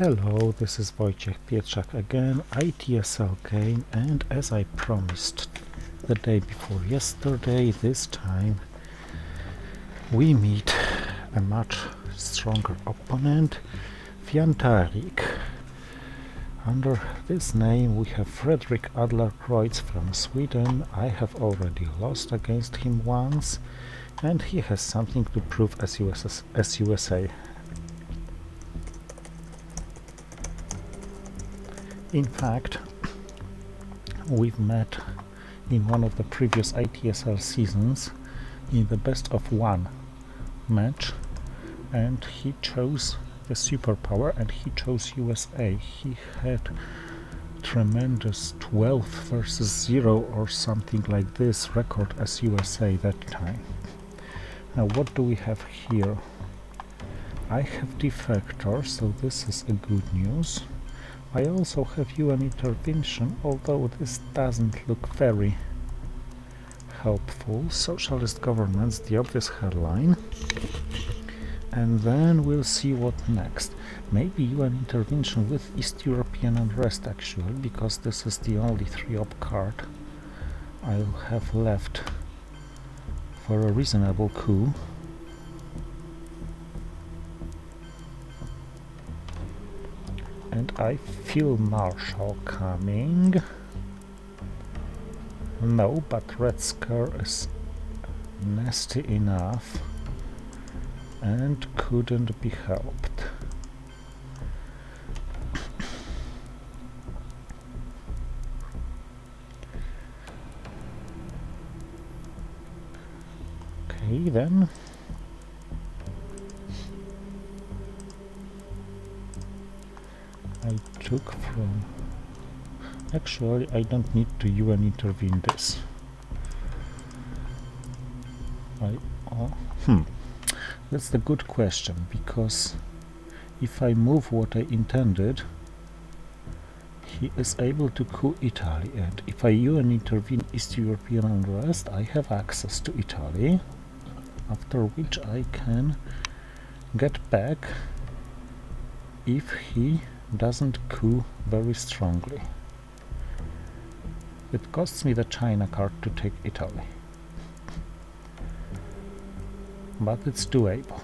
Hello, this is Wojciech Pietrzak again, ITSL game, and as I promised the day before yesterday, this time we meet a much stronger opponent, Fredrik. Under this name we have Fredrik Adlercreutz from Sweden. I have already lost against him once, and he has something to prove as USA. In fact, we've met in one of the previous ITSL seasons in the best of one match, and he chose the superpower and he chose USA. He had tremendous 12 versus 0 or something like this record as USA that time. Now what do we have here? I have defector, so this is a good news. I also have UN intervention, although this doesn't look very helpful. Socialist governments, the obvious headline. And then we'll see what next. Maybe UN intervention with East European unrest actually, because this is the only 3-op card I'll have left for a reasonable coup. And I feel Marshall coming. No, but Red Scare is nasty enough and couldn't be helped. Okay, then. I took from... Actually, I don't need to UN intervene this. That's the good question, because if I move what I intended, he is able to coup Italy, and if I UN intervene East European unrest, I have access to Italy, after which I can get back if he doesn't coup very strongly. It costs me the China card to take Italy, but it's doable.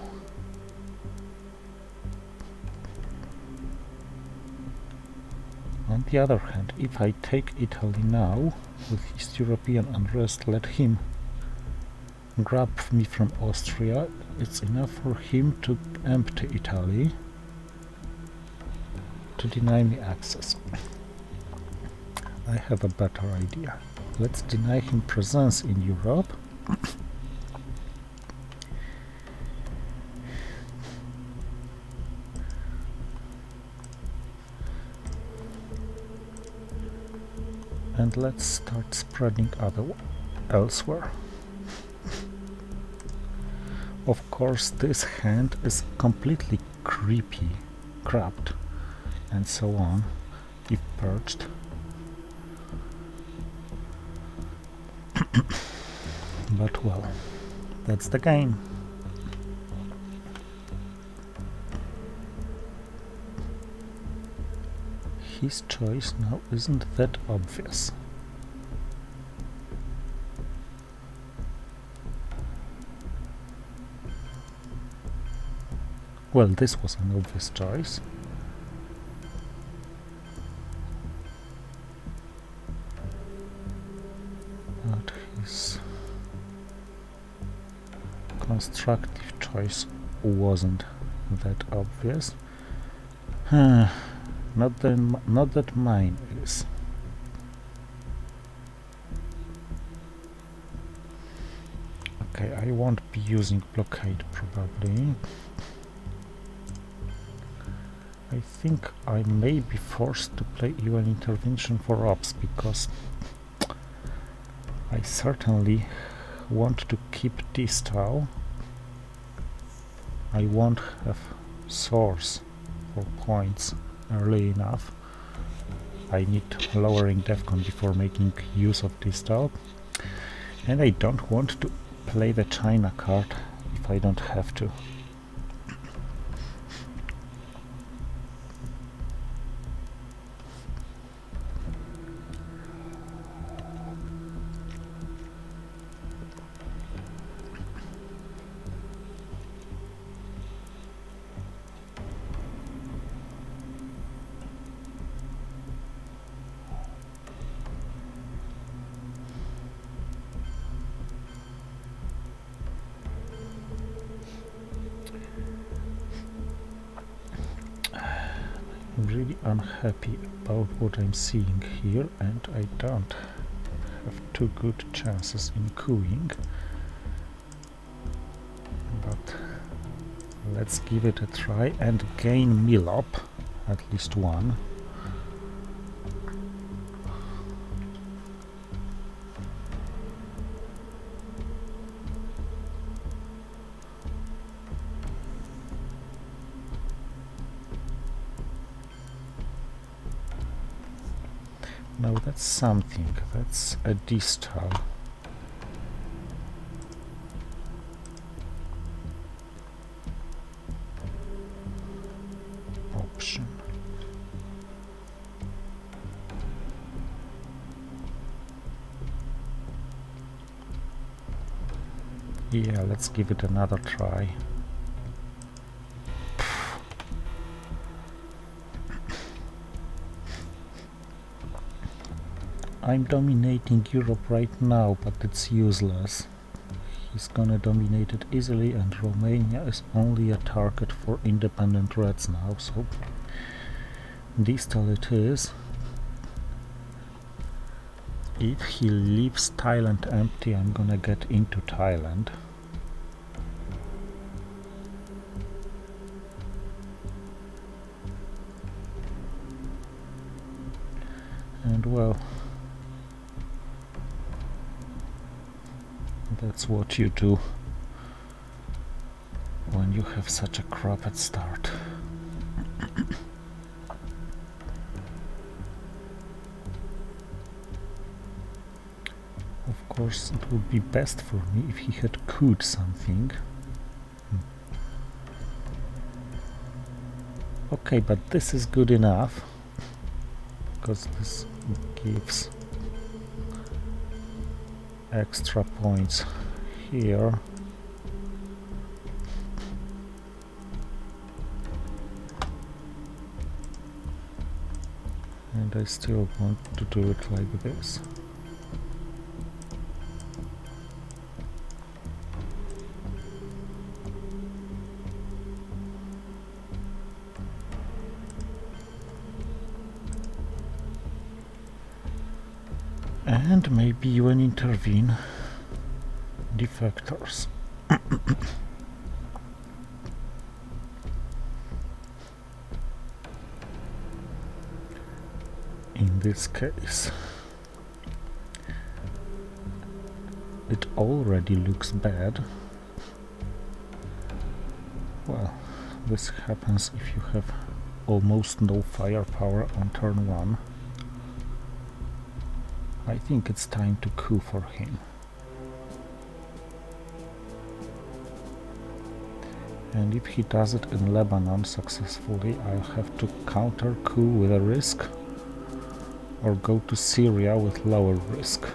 On the other hand, if I take Italy now, with East European unrest, let him grab me from Austria, it's enough for him to empty Italy, to deny me access. I have a better idea. Let's deny him presence in Europe. And let's start spreading elsewhere. Of course, this hand is completely creepy, crapped, and so on, if purged. But well, that's the game. His choice now isn't that obvious. Well, this was an obvious choice. But his constructive choice wasn't that obvious. Not that mine is. Okay, I won't be using blockade probably. I think I may be forced to play UN intervention for ops, because I certainly want to keep this tile. I won't have source for points early enough. I need lowering DEFCON before making use of this tile, and I don't want to play the China card if I don't have to. really unhappy about what I'm seeing here, and I don't have too good chances in cooing. But let's give it a try and gain Milop, at least one. No, that's something. That's a distal. Option. Yeah, let's give it another try. I'm dominating Europe right now, but it's useless. He's gonna dominate it easily, and Romania is only a target for independent Reds now, so distal it is. If he leaves Thailand empty, I'm gonna get into Thailand. And well, that's what you do when you have such a cropped start. Of course, it would be best for me if he had cooed something. Okay, but this is good enough, because this gives extra points here. And I still want to do it like this. And maybe even intervene defectors. In this case, it already looks bad. Well, this happens if you have almost no firepower on turn 1. I think it's time to coup for him. And if he does it in Lebanon successfully, I'll have to counter coup with a risk, or go to Syria with lower risk.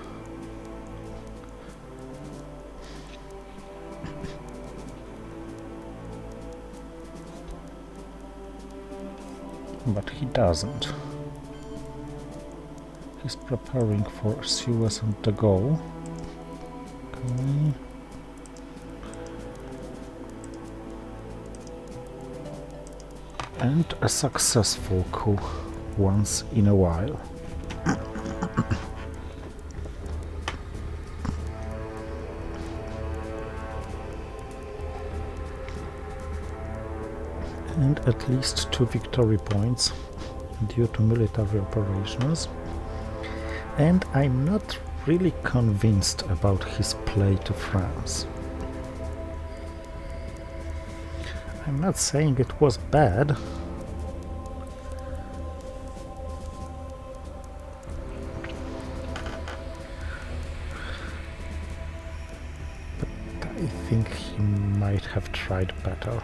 But he doesn't. He's preparing for Suez and De Gaulle. Okay. And a successful coup once in a while. And at least 2 victory points due to military operations. And I'm not really convinced about his play to France. I'm not saying it was bad. But I think he might have tried better.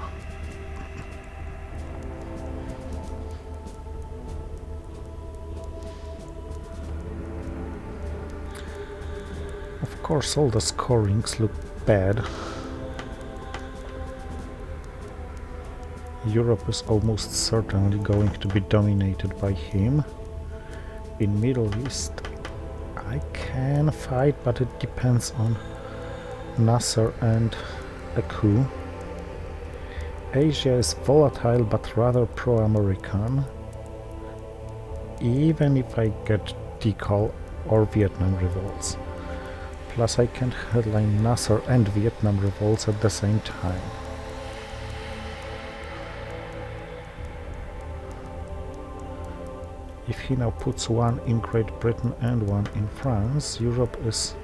Of course, all the scorings look bad. Europe is almost certainly going to be dominated by him. In Middle East, I can fight, but it depends on Nasser and a coup. Asia is volatile but rather pro-American. even if I get Decal or Vietnam revolts. Plus I can headline Nasser and Vietnam revolts at the same time. If he now puts one in Great Britain and one in France, Europe is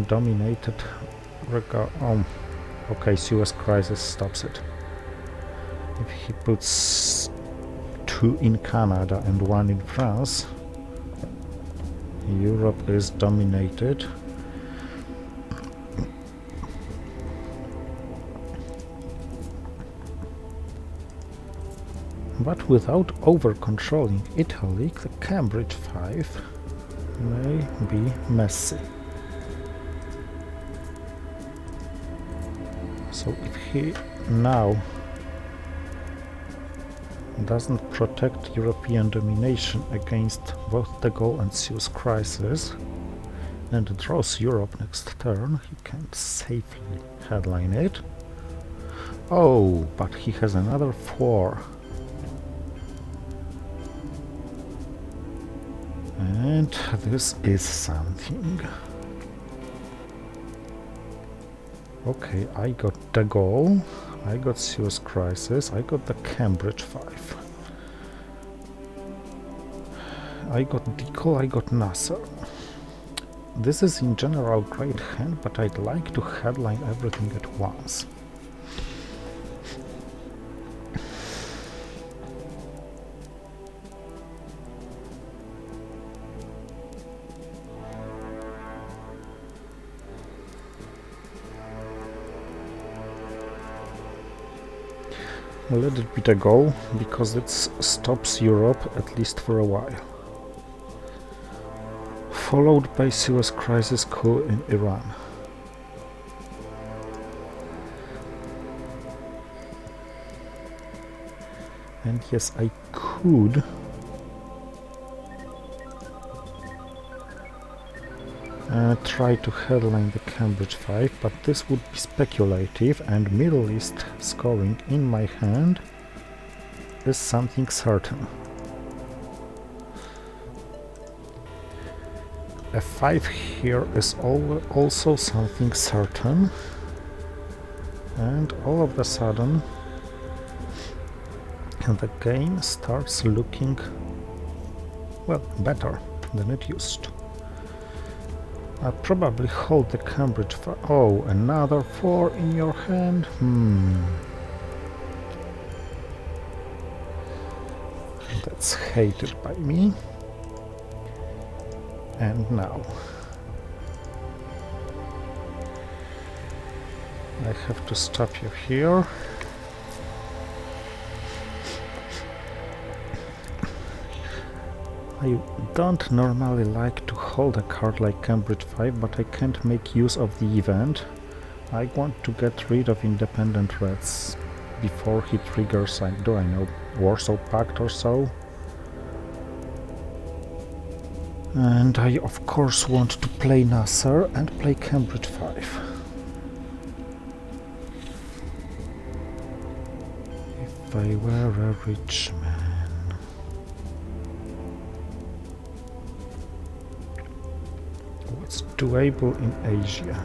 dominated. Okay, Suez Crisis stops it. If he puts two in Canada and one in France, Europe is dominated. But without over-controlling Italy, the Cambridge 5 may be messy. So if he now doesn't protect European domination against both de Gaulle and Suez Crisis and draws Europe next turn, he can safely headline it. Oh, but he has another 4. And this is something. Okay, I got de Gaulle, I got Suez Crisis, I got the Cambridge 5. I got Decal, I got Nasser. This is in general great hand, but I'd like to headline everything at once. Let it be the goal, because it stops Europe, at least for a while. Followed by Suez Crisis coup in Iran. And yes, I could try to headline the Cambridge 5, but this would be speculative, and Middle East scoring in my hand is something certain. F5 here is also something certain, and all of a sudden the game starts looking, well, better than it used to. I'll probably hold the Cambridge 5. Oh, another 4 in your hand? That's hated by me. And now I have to stop you here. I don't normally like to hold a card like Cambridge 5, but I can't make use of the event. I want to get rid of independent reds before he triggers, I know, Warsaw Pact or so. And I of course want to play Nasser and play Cambridge 5. If I were a rich man. What's doable in Asia?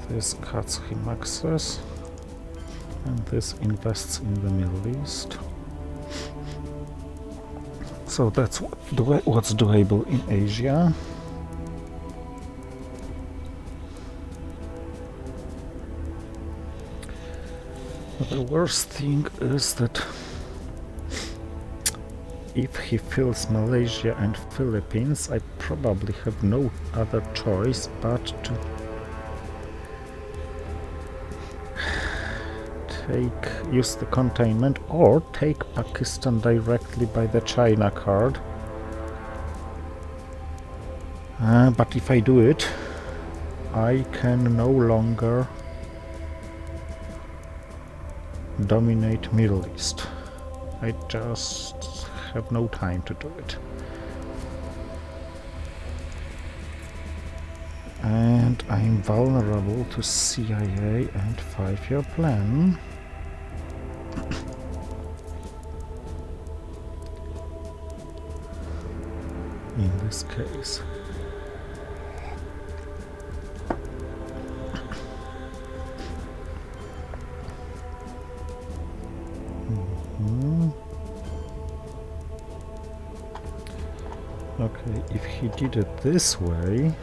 This cuts him access, and this invests in the Middle East. So that's what's doable in Asia. The worst thing is that if he fills Malaysia and Philippines, I probably have no other choice but to use the containment or take Pakistan directly by the China card. But if I do it, I can no longer dominate Middle East. I just have no time to do it. And I'm vulnerable to CIA and 5-year plan. In this case. Okay, if he did it this way,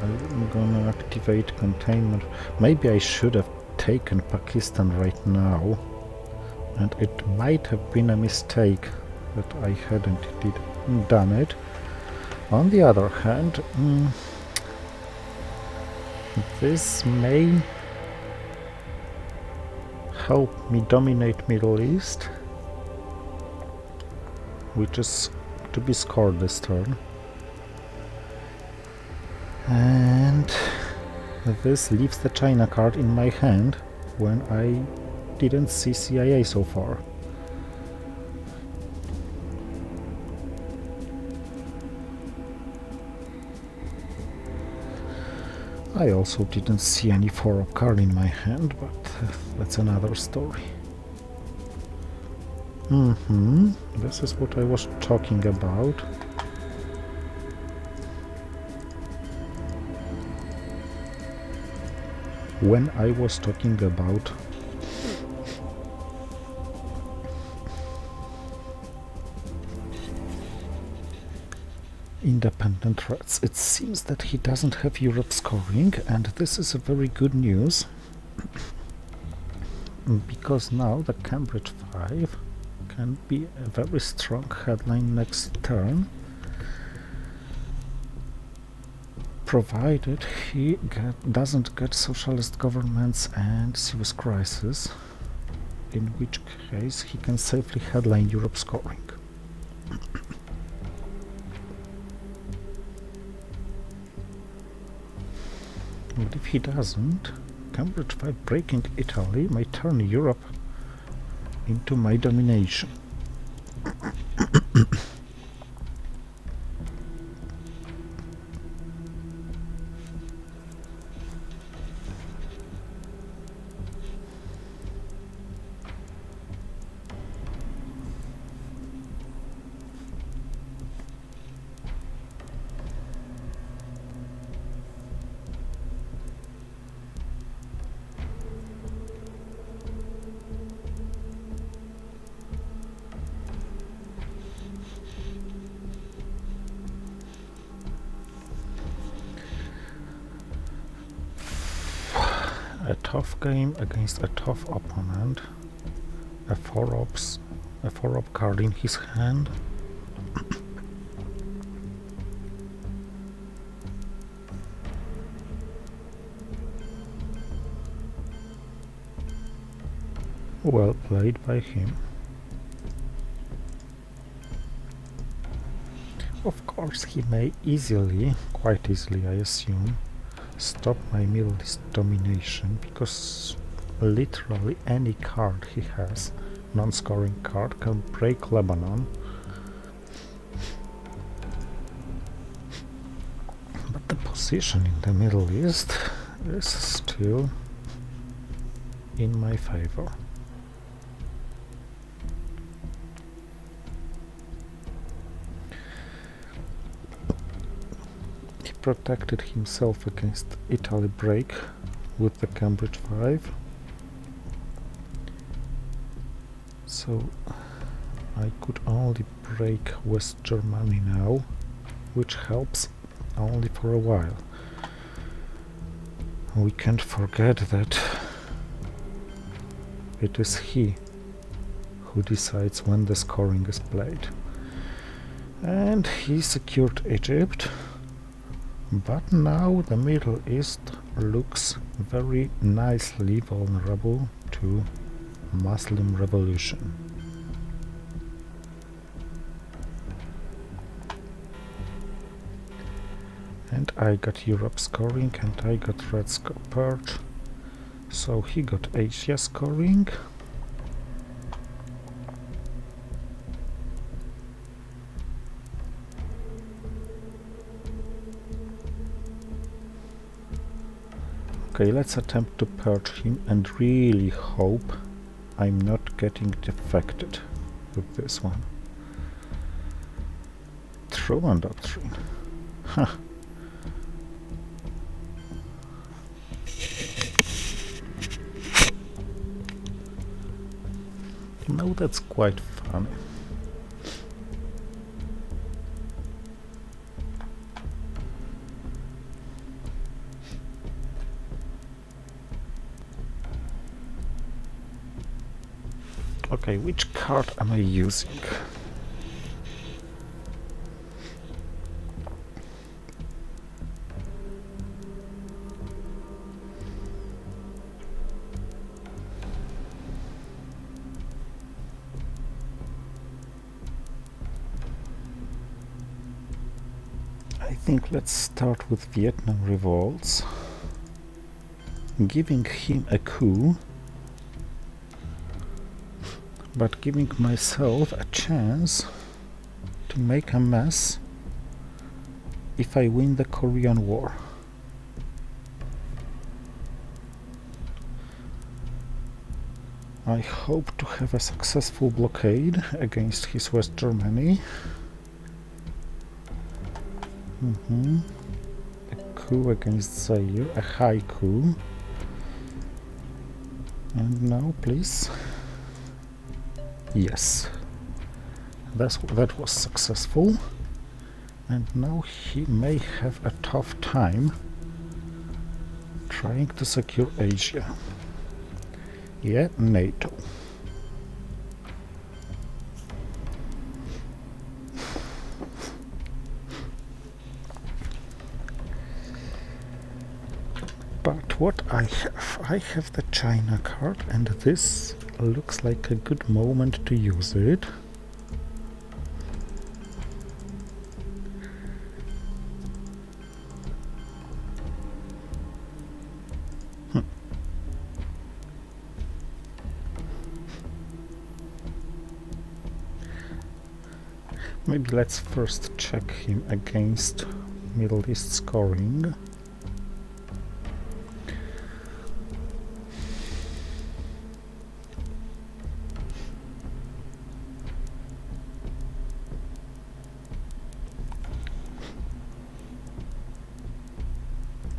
I'm gonna activate containment. Maybe I should have taken Pakistan right now, and it might have been a mistake that I hadn't done it. On the other hand, this may help me dominate Middle East, which is to be scored this turn. And this leaves the China card in my hand when I didn't see CIA so far. I also didn't see any 4-up card in my hand, but that's another story. This is what I was talking about. When I was talking about independent threats. It seems that he doesn't have Europe scoring, and this is a very good news, because now the Cambridge 5 can be a very strong headline next turn, provided he doesn't get socialist governments and Suez crisis, in which case he can safely headline Europe scoring. But if he doesn't, Cambridge 5 breaking Italy might turn Europe into my domination. A tough game against a tough opponent, a 4-up card in his hand. Well played by him. Of course he may easily, quite easily I assume, stop my Middle East domination, because literally any card he has, non-scoring card, can break Lebanon. But the position in the Middle East is still in my favor. Protected himself against Italy break with the Cambridge 5, so I could only break West Germany now, which helps only for a while. We can't forget that it is he who decides when the scoring is played. And he secured Egypt. But now the Middle East looks very nicely vulnerable to Muslim revolution. And I got Europe scoring and I got red scored. So he got Asia scoring. Okay, let's attempt to purge him and really hope I'm not getting defected with this one. Truman Doctrine. Huh. No, that's quite funny. Okay, which card am I using? I think let's start with Vietnam revolts, giving him a coup, but giving myself a chance to make a mess if I win the Korean War. I hope to have a successful blockade against his West Germany. A coup against Zaire, a high coup. And now, please. Yes, that was successful. And now he may have a tough time trying to secure Asia. Yeah, NATO. But what I have the China card, and this looks like a good moment to use it. Maybe let's first check him against Middle East scoring.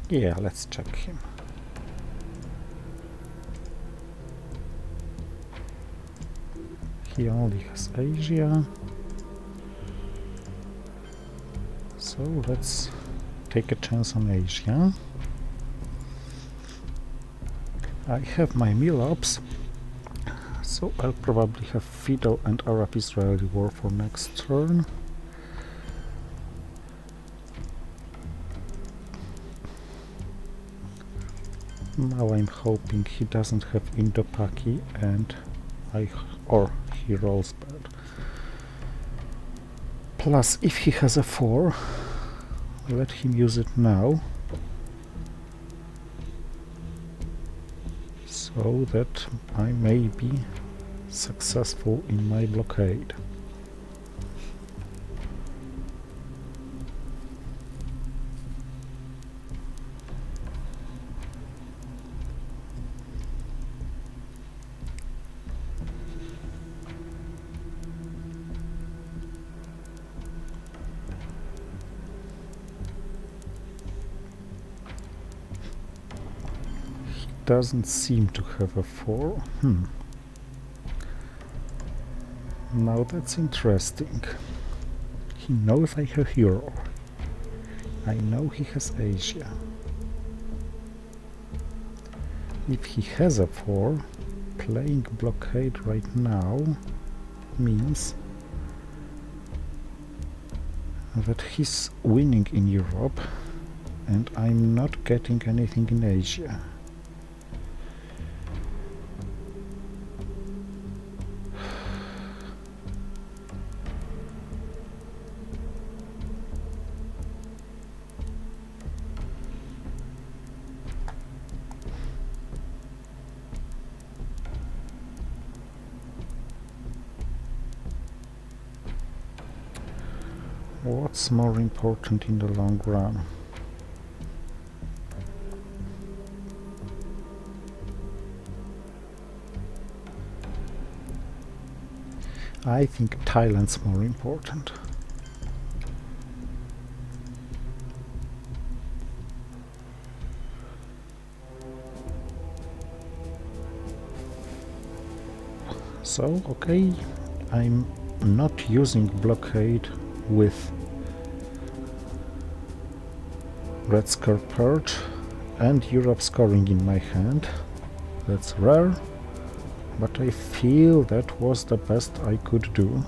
Yeah, let's check him. He only has Asia. So let's take a chance on Asia. I have my Milops, so I'll probably have Fidel and Arab-Israeli war for next turn. Now I'm hoping he doesn't have Indo-Paki and or he rolls bad. Plus, if he has a 4, let him use it now, so that I may be successful in my blockade. Doesn't seem to have a 4. Now that's interesting. He knows I have Euro. I know he has Asia. If he has a 4, playing blockade right now means that he's winning in Europe and I'm not getting anything in Asia. What's more important in the long run? I think Thailand's more important. So, okay, I'm not using blockade with red score purge and Europe scoring in my hand. That's rare, but I feel that was the best I could do.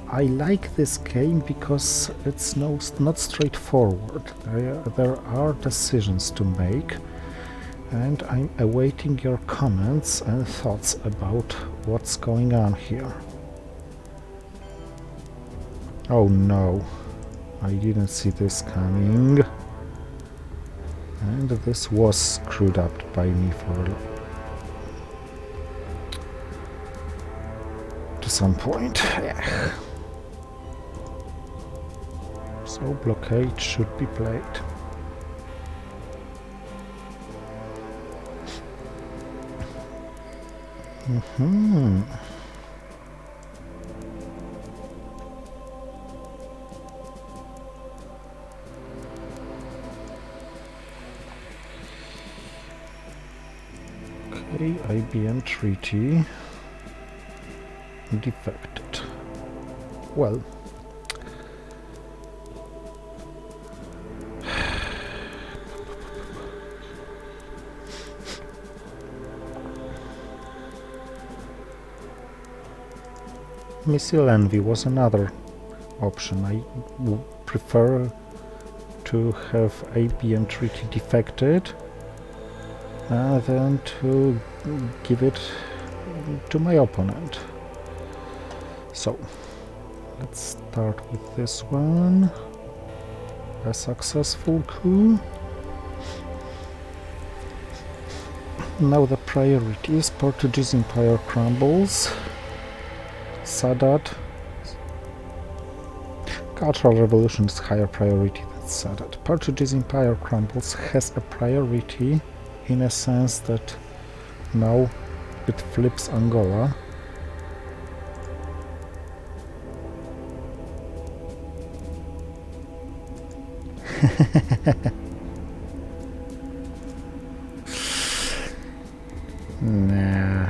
I like this game because it's not straightforward. There are decisions to make, and I'm awaiting your comments and thoughts about what's going on here. Oh no, I didn't see this coming. And this was screwed up by me to some point. Yeah. So blockade should be played. Okay, IBM treaty defected. Well, missile envy was another option. I would prefer to have IBM treaty defected than to give it to my opponent. So let's start with this one. A successful coup. Now the priority is Portuguese Empire crumbles. Sadat. Cultural Revolution is higher priority than Sadat. Portuguese Empire crumbles has a priority in a sense that now it flips Angola. Nah.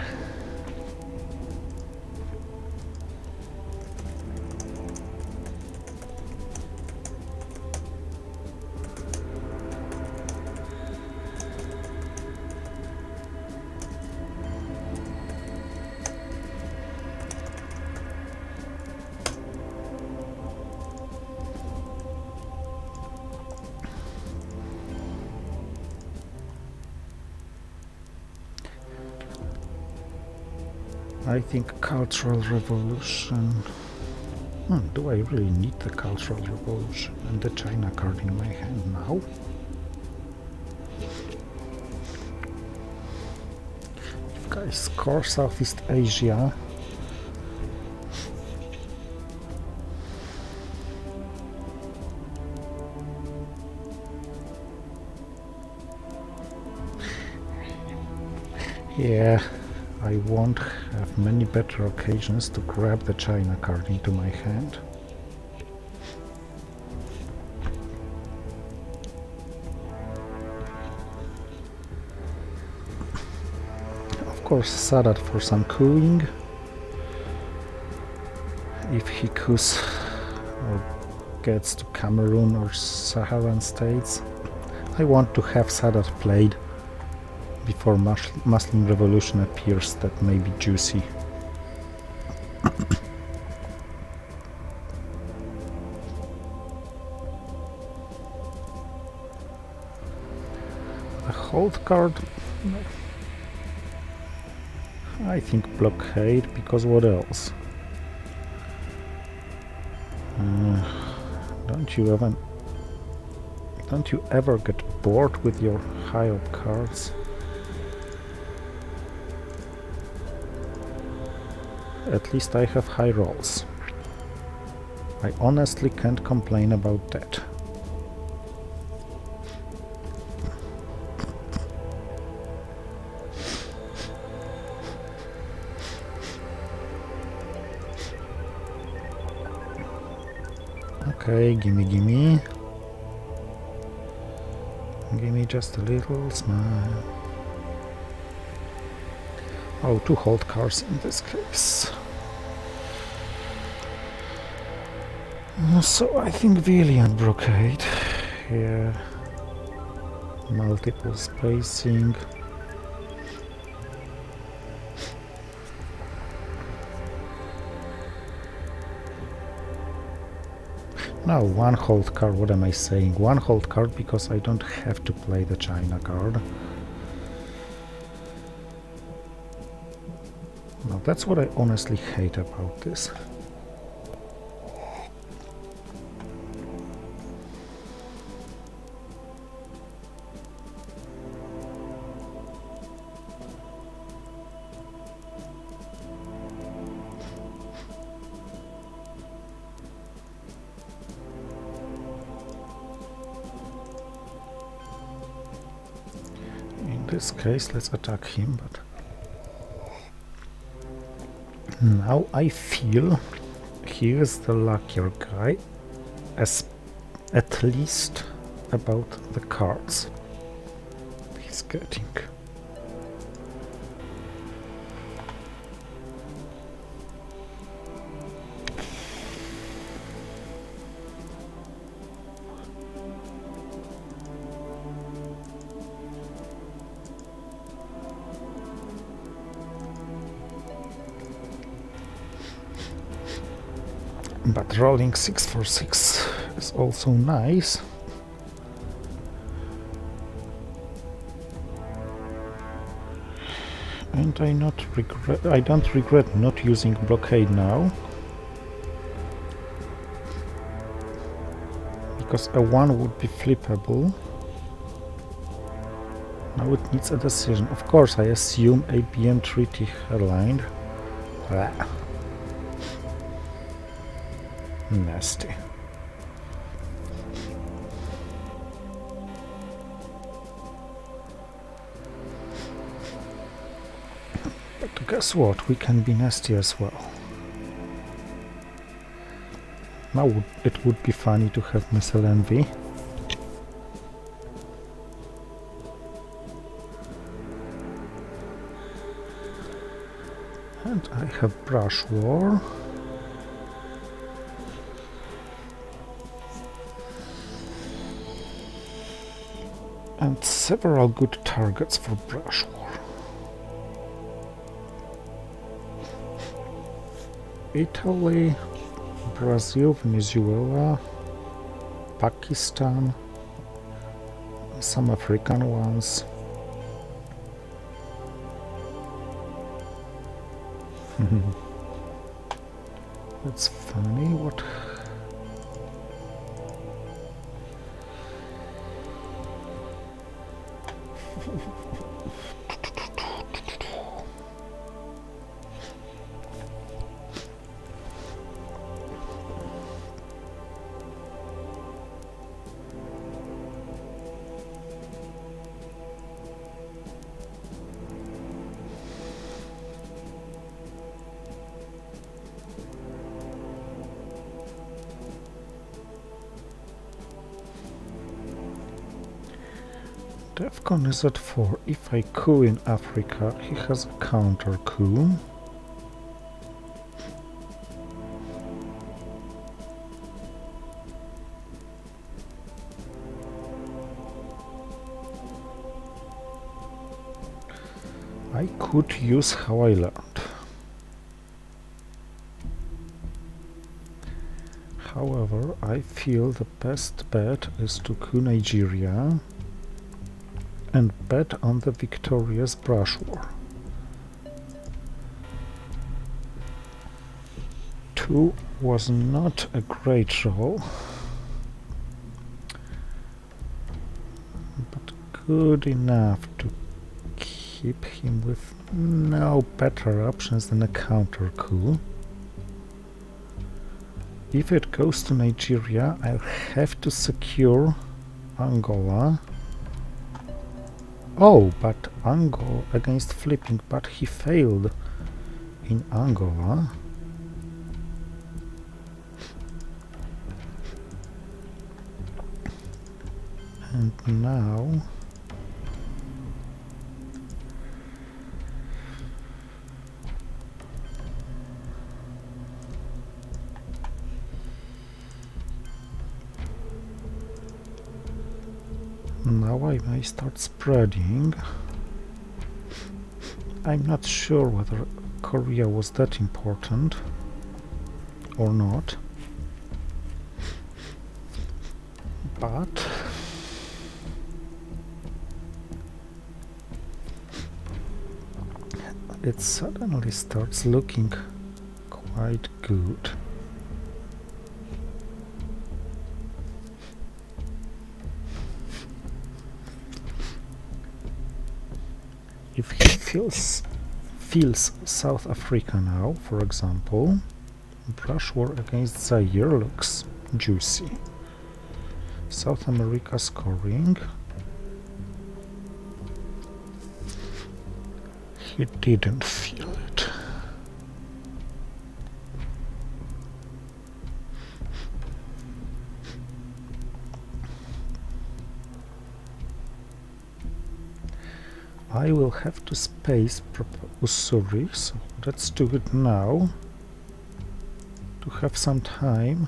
I think Cultural Revolution... do I really need the Cultural Revolution and the China card in my hand now? If I score Southeast Asia... Yeah, I won't have many better occasions to grab the China card into my hand. Of course, Sadat for some cooing. If he coups or gets to Cameroon or Saharan states, I want to have Sadat played before Muslim Revolution appears. That may be juicy. hold card? No. I think blockade, because what else? Don't you ever get bored with your high-up cards? At least I have high rolls. I honestly can't complain about that. Okay, gimme. Gimme just a little smile. Oh, 2 hold cards in this case. So I think Villian Brocade. Yeah. Multiple spacing. No, 1 hold card, what am I saying? 1 hold card because I don't have to play the China card. No, that's what I honestly hate about this. In this case, let's attack him, but now I feel he is the luckier guy, at least about the cards he's getting. But rolling 6 for 6 is also nice. And I don't regret not using blockade now, because a 1 would be flippable. Now it needs a decision. Of course, I assume ABM treaty aligned. Nasty. But guess what? We can be nasty as well. Now it would be funny to have missile envy. And I have brush war. And several good targets for brush war. Italy, Brazil, Venezuela, Pakistan, some African ones. That's funny, what? DEFCON is at 4. If I coup in Africa, he has a counter coup. I could use how I learned. However, I feel the best bet is to coup Nigeria and bet on the victorious brush war. 2 was not a great roll, but good enough to keep him with no better options than a counter coup. If it goes to Nigeria, I'll have to secure Angola. Oh, but Angola against flipping, but he failed in Angola. And now I may start spreading. I'm not sure whether Korea was that important or not, but it suddenly starts looking quite good. If he feels South Africa now, for example, brush war against Zaire looks juicy. South America scoring. He didn't feel it. I will have to space Usuri, so let's do it now to have some time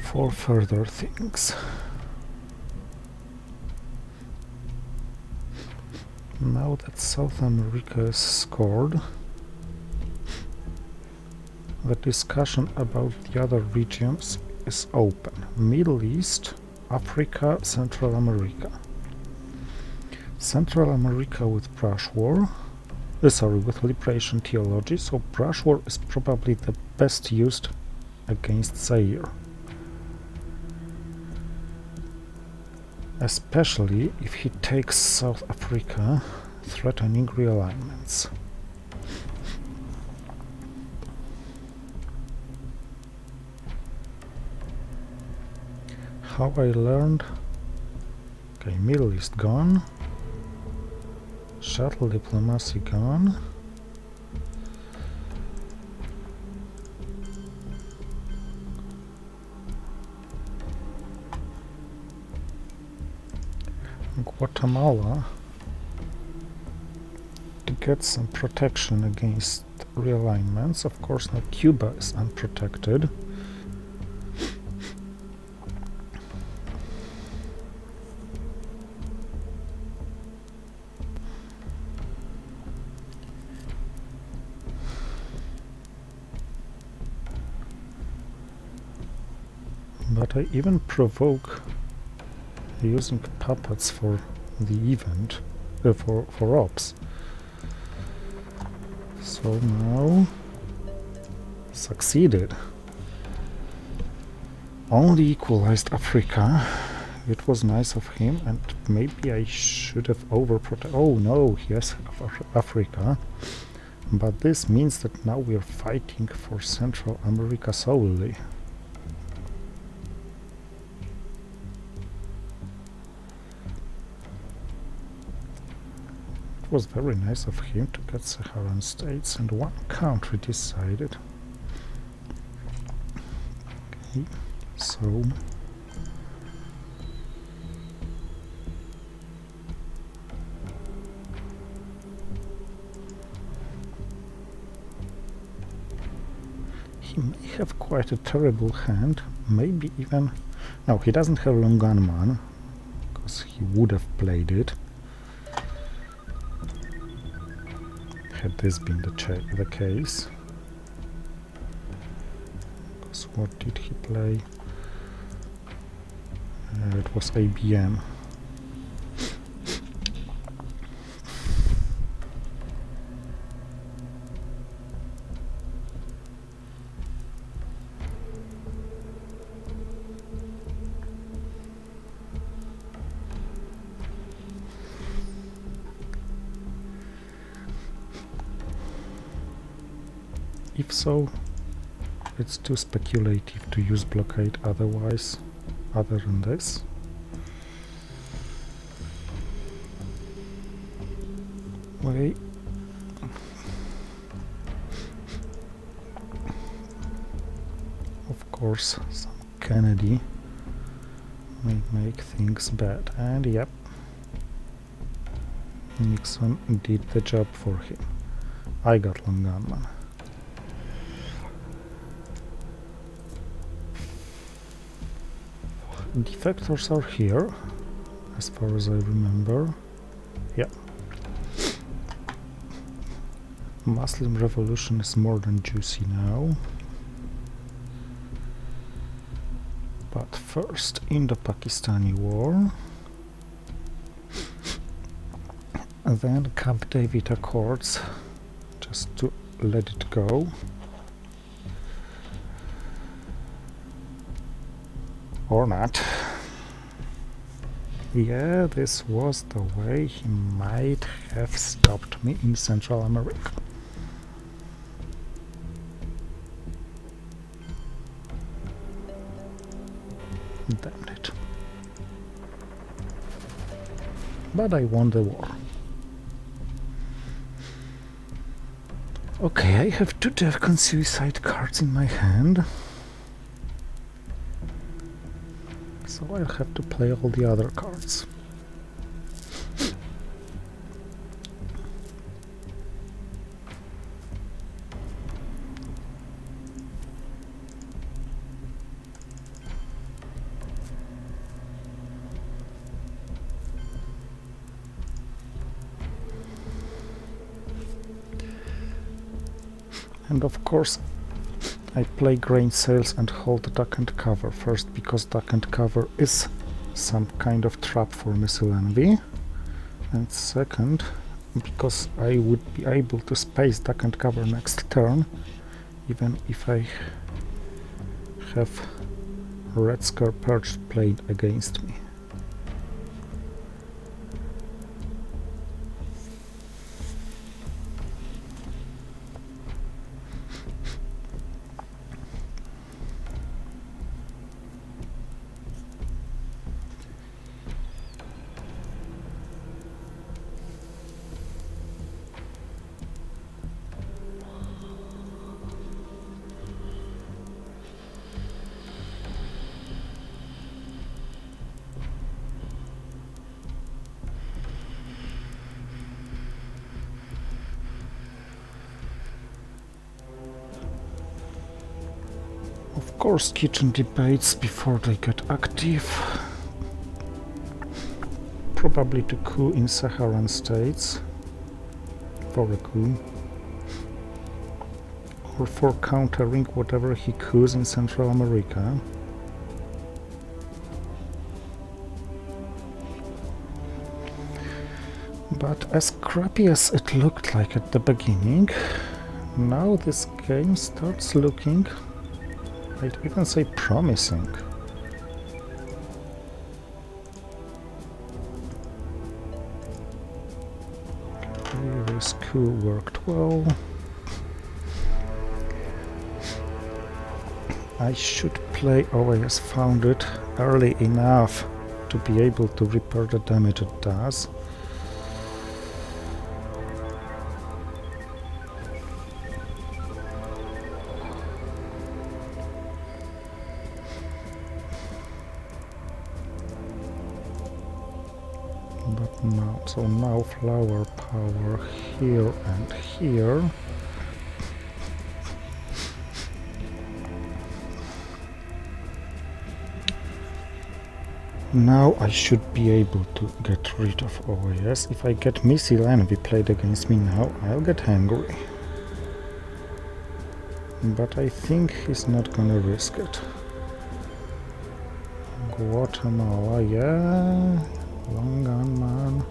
for further things. Now that South America is scored, the discussion about the other regions is open. Middle East, Africa, Central America. Central America with brush war, with liberation theology, so brush war is probably the best used against Zaire. Especially if he takes South Africa, threatening realignments. How I learned? Okay, Middle East gone. Shuttle diplomacy gone. Guatemala to get some protection against realignments. Of course, now Cuba is unprotected. But I even provoke using puppets for the event, for ops. So now succeeded. Only equalized Africa. It was nice of him, and maybe I should have overprotected. Oh no, he has Africa. But this means that now we are fighting for Central America solely. It was very nice of him to get Saharan states, and one country decided. Okay, so he may have quite a terrible hand, maybe even... No, he doesn't have Longanman, because he would have played it. Had this been the case. Because what did he play? It was ABM. If so, it's too speculative to use blockade otherwise, other than this. Wait. Of course, some Kennedy may make things bad, and yep, Nixon did the job for him. I got long gunman. Defectors are here, as far as I remember. Yeah. Muslim revolution is more than juicy now. But first, Indo-Pakistani war. And then Camp David Accords, just to let it go. Or not. Yeah, this was the way he might have stopped me in Central America. Damn it. But I won the war. Okay, I have 2 Defcon suicide cards in my hand. So I'll have to play all the other cards. And of course, I play grain sales and hold duck and cover first, because duck and cover is some kind of trap for missile envy, and second, because I would be able to space duck and cover next turn, even if I have Red Scare Perch played against me. Of course, kitchen debates before they get active. Probably to coup in Saharan states, for a coup, or for countering whatever he coups in Central America. But as crappy as it looked like at the beginning, now this game starts looking, I'd even say, promising. Okay, this coup worked well. I should play OAS Founded early enough to be able to repair the damage it does. But now, so now flower power here and here. Now I should be able to get rid of OAS. If I get Missile Envy played against me now, I'll get angry. But I think he's not gonna risk it. I'm Guatemala, yeah. Long gun man.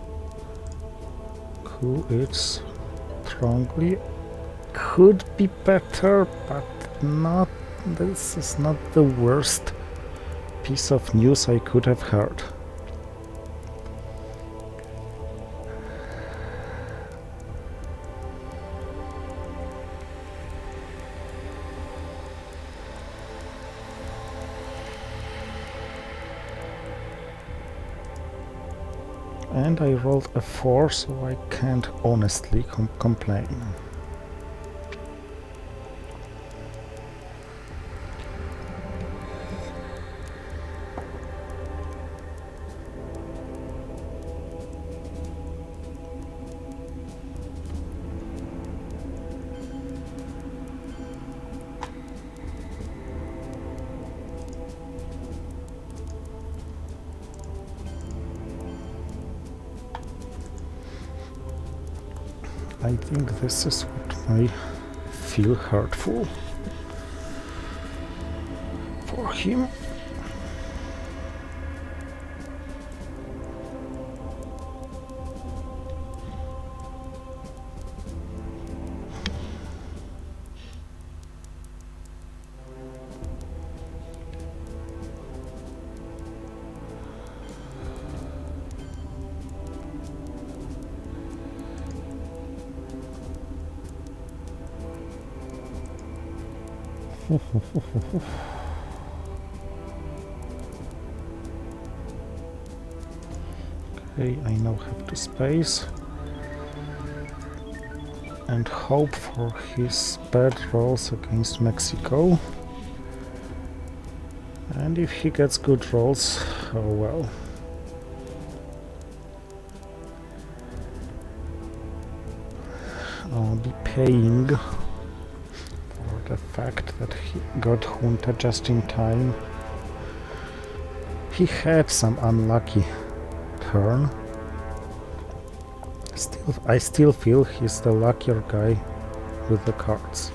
Who is strongly could be better, but not. This is not the worst piece of news I could have heard. And I rolled a 4, so I can't honestly complain. I think this is what may feel hurtful for him. Okay, I now have to space and hope for his bad rolls against Mexico. And if he gets good rolls, oh well. I'll be paying for the fact that he got Junta just in time. He had some unlucky turn. I still feel he's the luckier guy with the cards.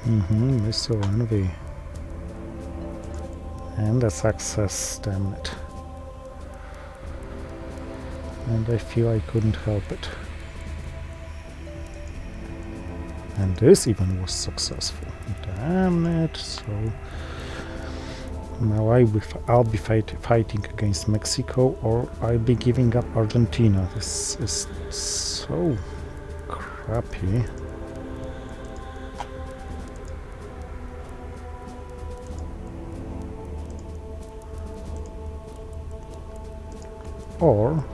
Mr. Envy. And a success, damn it. And I feel I couldn't help it. And this even was successful. Damn it. So now I'll be fighting against Mexico, or I'll be giving up Argentina. This is so crappy. Or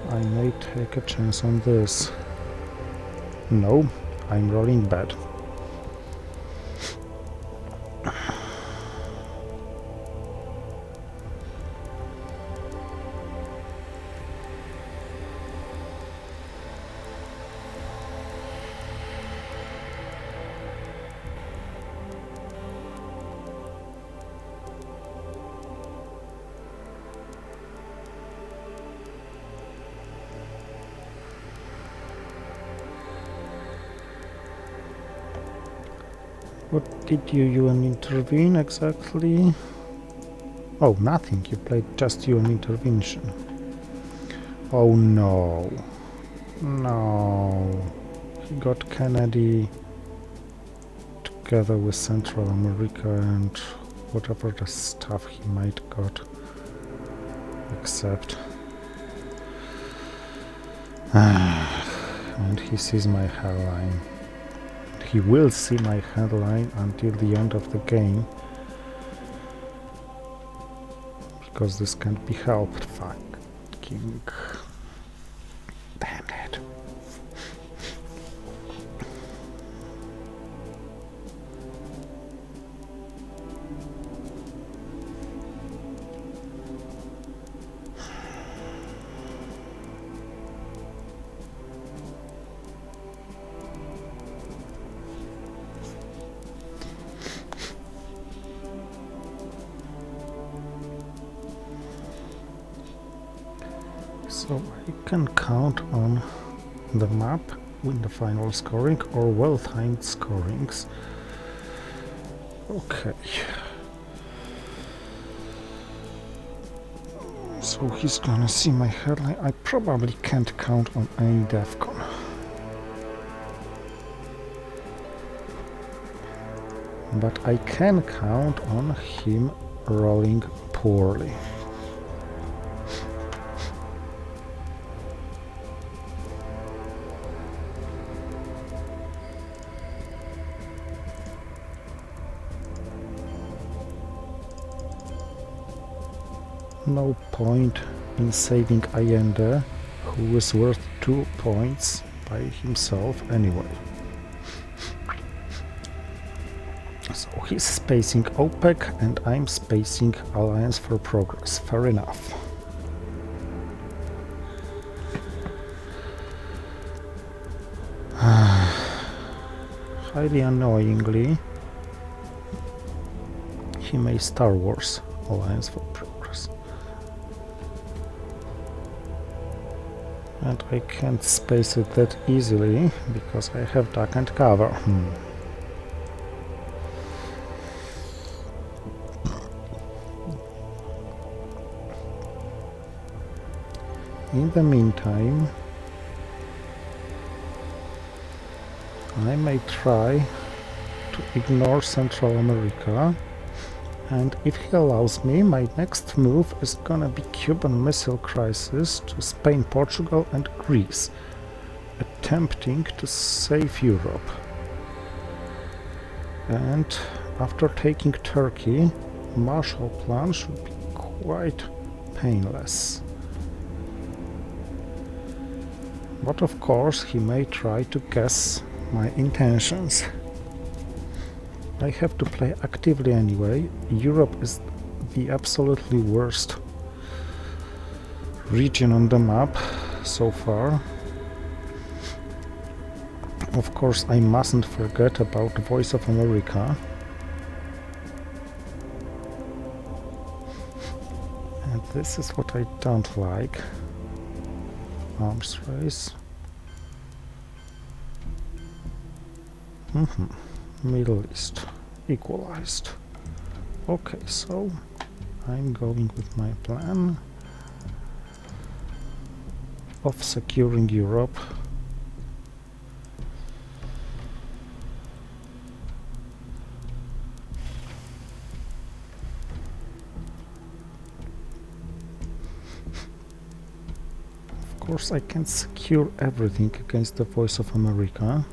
I may take a chance on this. No, I'm rolling bad. What did you intervene exactly? Oh, nothing. You played just UN intervention. Oh no. No. He got Kennedy together with Central America and whatever the stuff he might got. Except. And he sees my hairline. He will see my headline until the end of the game, because this can't be helped. Fucking damn it. So I can count on the map win the final scoring or well-timed scorings. Okay. So he's gonna see my headline. I probably can't count on any DEFCON. But I can count on him rolling poorly. No point in saving Allende, who is worth 2 points by himself anyway. So he's spacing OPEC and I'm spacing Alliance for Progress. Fair enough. Highly annoyingly, he made Star Wars Alliance for Progress. And I can't space it that easily because I have duck and cover. In the meantime, I may try to ignore Central America, and if he allows me, my next move is gonna be Cuban Missile Crisis to Spain, Portugal and Greece, attempting to save Europe. And after taking Turkey, Marshall Plan should be quite painless. But of course he may try to guess my intentions. I have to play actively anyway. Europe is the absolutely worst region on the map so far. Of course I mustn't forget about Voice of America. And this is what I don't like. Arms race. Middle East equalized. Okay, so I'm going with my plan of securing Europe. Of course I can secure everything against the Voice of America.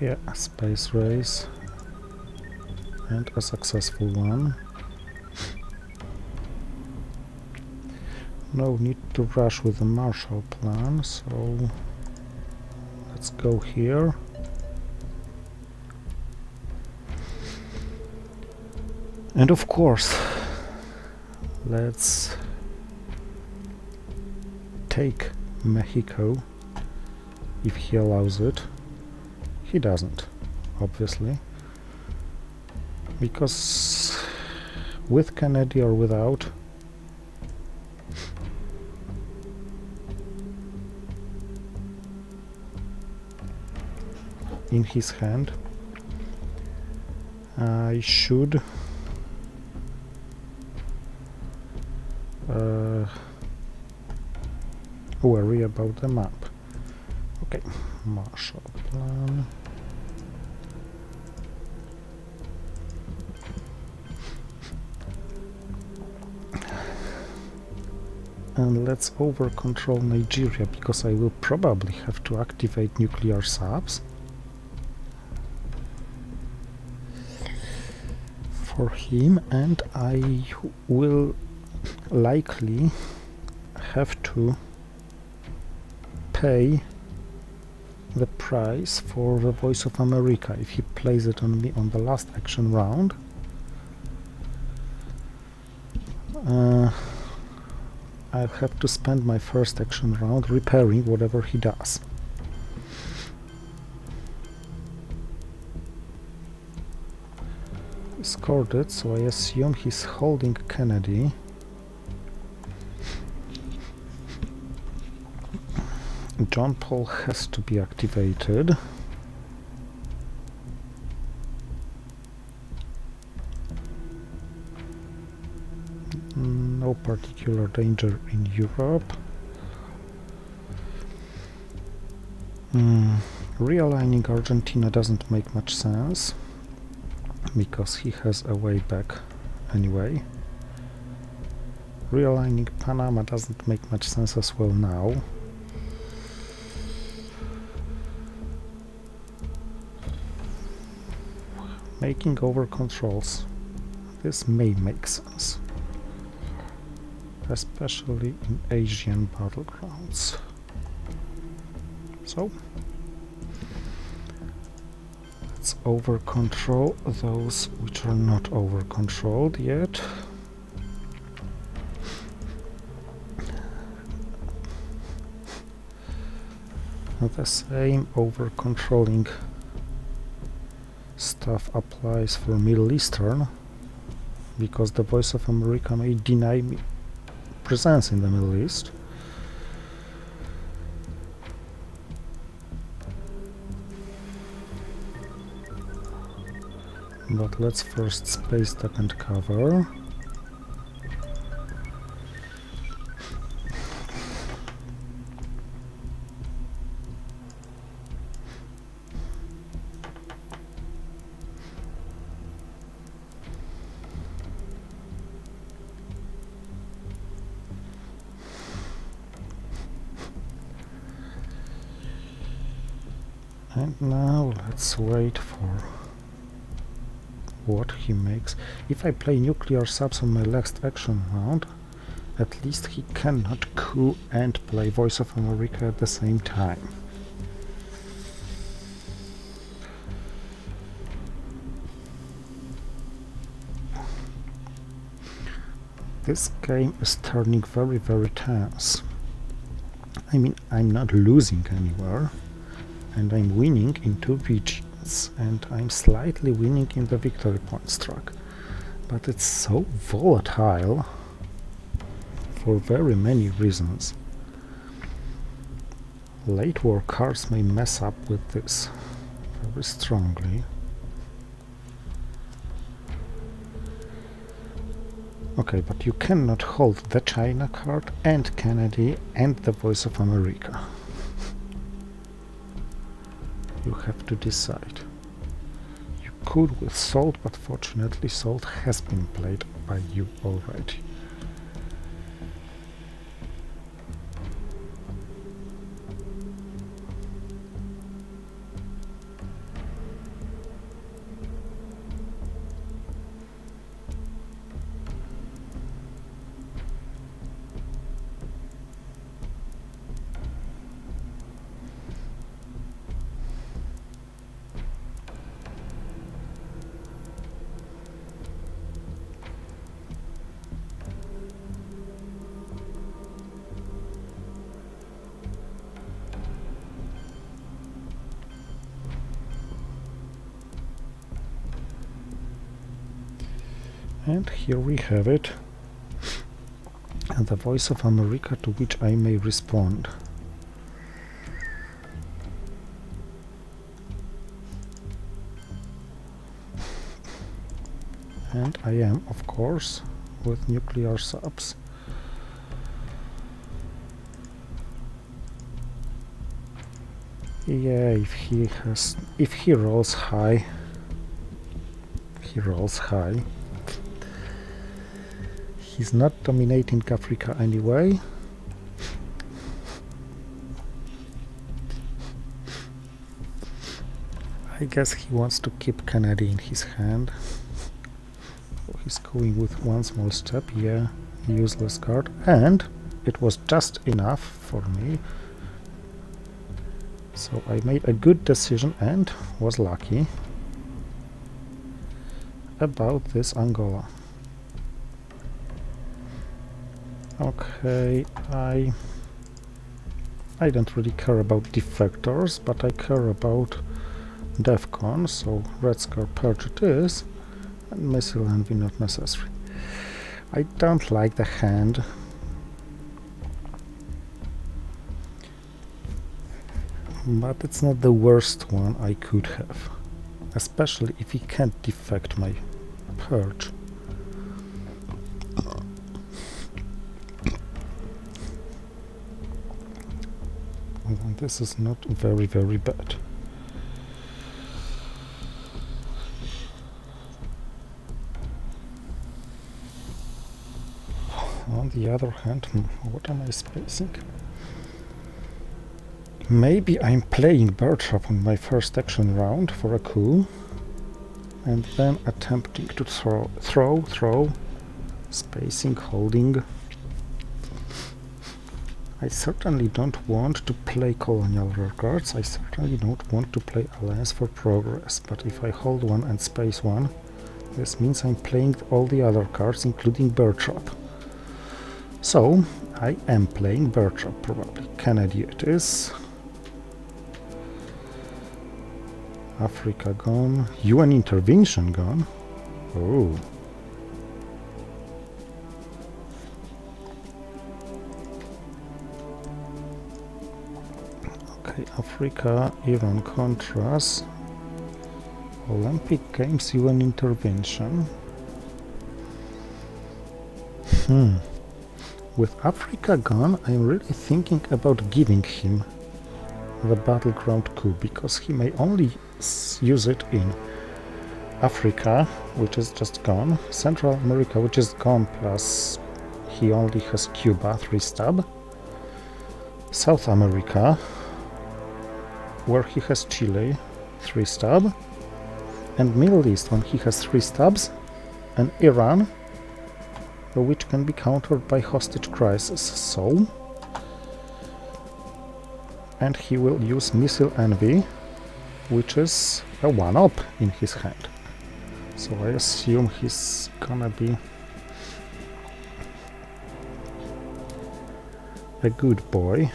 Yeah, a space race and a successful one. No need to rush with the Marshall Plan, so let's go here. And of course, let's take Mexico if he allows it. He doesn't, obviously, because with Kennedy or without, in his hand, I should worry about the map. Okay, Marshall Plan. And let's over-control Nigeria, because I will probably have to activate nuclear subs for him, and I will likely have to pay the price for the Voice of America if he plays it on me on the last action round. I'll have to spend my first action round repairing whatever he does. recorded, so I assume he's holding Kennedy. John Paul has to be activated. No particular danger in Europe. Realigning Argentina doesn't make much sense, because he has a way back anyway. Realigning Panama doesn't make much sense as well now. Making over controls. This may make sense, especially in Asian battlegrounds. So let's over control those which are not over controlled yet. The same over controlling stuff applies for Middle Eastern, because the Voice of America may deny me presence in the Middle East. But let's first space duck and cover. And now let's wait for what he makes. If I play nuclear subs on my next action round, at least he cannot coup and play Voice of America at the same time. This game is turning very, very tense. I mean, I'm not losing anywhere, and I'm winning in 2 regions, and I'm slightly winning in the victory points track. But it's so volatile for very many reasons. Late war cards may mess up with this very strongly. Okay, but you cannot hold the China card and Kennedy and the Voice of America. You have to decide. You could with Salt, but fortunately Salt has been played by you already. And here we have it, and the Voice of America to which I may respond. And I am, of course, with nuclear subs. Yeah, if he rolls high, he rolls high. He's not dominating Africa anyway. I guess he wants to keep Kennedy in his hand. So he's going with one small step, yeah, useless card, and it was just enough for me. So I made a good decision and was lucky about this Angola. Okay, I don't really care about defectors, but I care about DEFCON, so Red Scar Purge it is. And missile envy not necessary. I don't like the hand. But it's not the worst one I could have. Especially if he can't defect my perch. And this is not very, very bad. On the other hand, what am I spacing? Maybe I'm playing bird trap on my first action round for a coup, and then attempting to throw, spacing, holding. I certainly don't want to play colonial records, I certainly don't want to play Alliance for Progress, but if I hold one and space one, this means I'm playing all the other cards, including bird trap. So, I am playing bird trap, probably. Kennedy it is. Africa gone. UN intervention gone. Oh. Okay, Africa, Iran Contras. Olympic Games, UN intervention. With Africa gone, I'm really thinking about giving him the battleground coup, because he may only use it in Africa, which is just gone, Central America, which is gone, plus he only has Cuba, 3 stab, South America, where he has Chile, 3 stab, and Middle East, when he has 3 stabs, and Iran, which can be countered by hostage crisis. So, and he will use missile envy, which is a 1-up in his hand. So I assume he's gonna be a good boy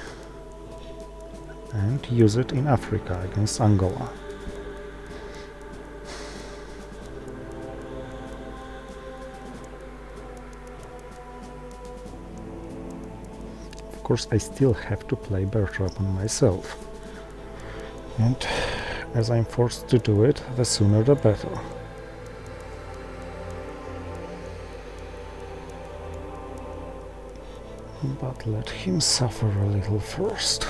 and use it in Africa against Angola. Of course, I still have to play bear trap on myself, and as I'm forced to do it, the sooner the better. But let him suffer a little first.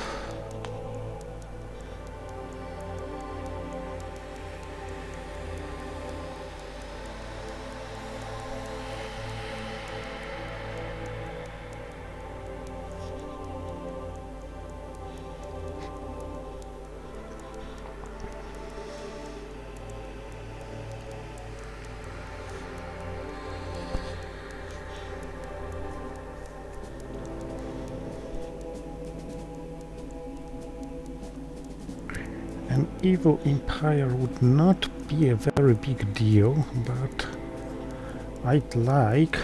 An evil empire would not be a very big deal, but I'd like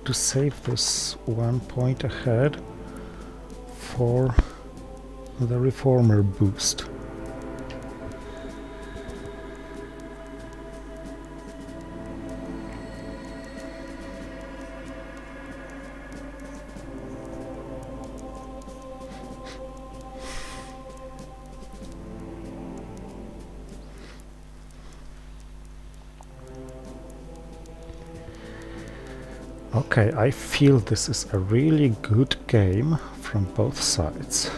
to save this 1 point ahead for the reformer boost. Okay, I feel this is a really good game from both sides.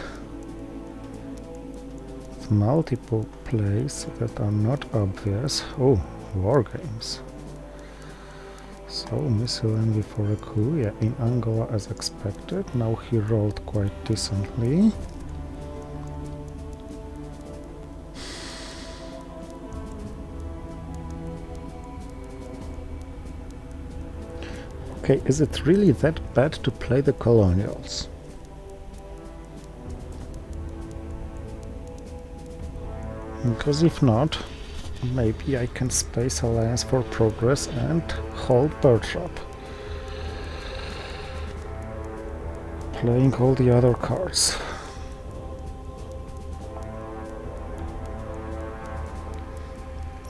With multiple plays that are not obvious. Oh, war games. So, missile envy for a coup, yeah, in Angola as expected. Now he rolled quite decently. Okay, is it really that bad to play the colonials? Because if not, maybe I can space Alliance for Progress and hold bird trap, playing all the other cards.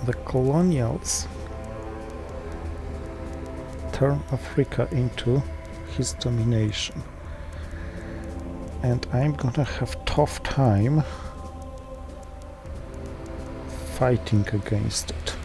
The colonials turn Africa into his domination. And I'm gonna have tough time fighting against it.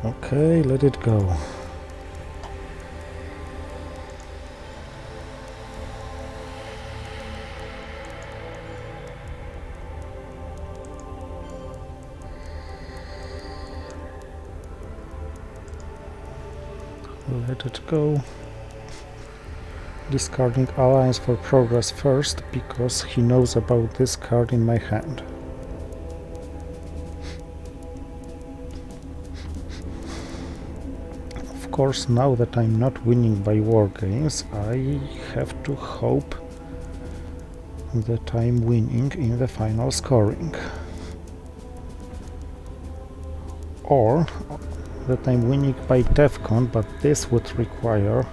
Okay, let it go. Let it go. Discarding Alliance for Progress first, because he knows about this card in my hand. Of course, now that I'm not winning by war games, I have to hope that I'm winning in the final scoring. Or that I'm winning by DEFCON, but this would require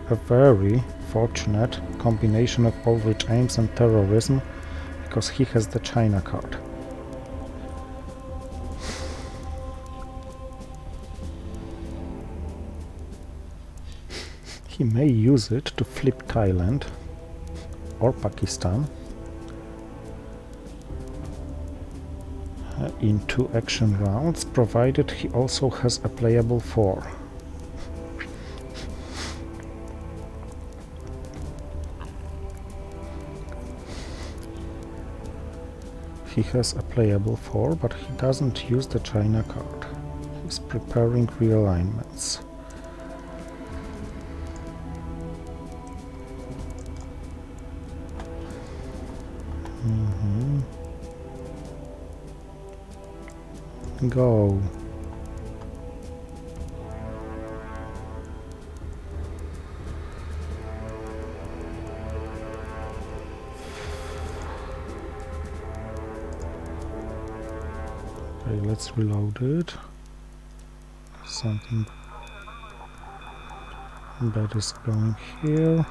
a very fortunate combination of Aldrich Ames and terrorism, because he has the China card. He may use it to flip Thailand or Pakistan in 2 action rounds, provided he also has a playable 4. He has a playable 4, but he doesn't use the China card. He's preparing realignments. Go. Okay, let's reload it. Something bad is going here.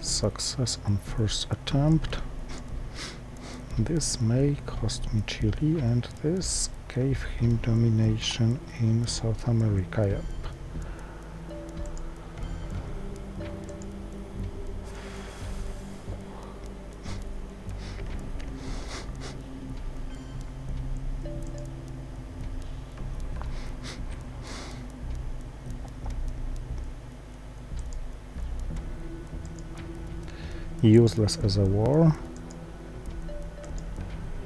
Success on first attempt. This may cost me Chile, and this gave him domination in South America. Yep. Useless as a war,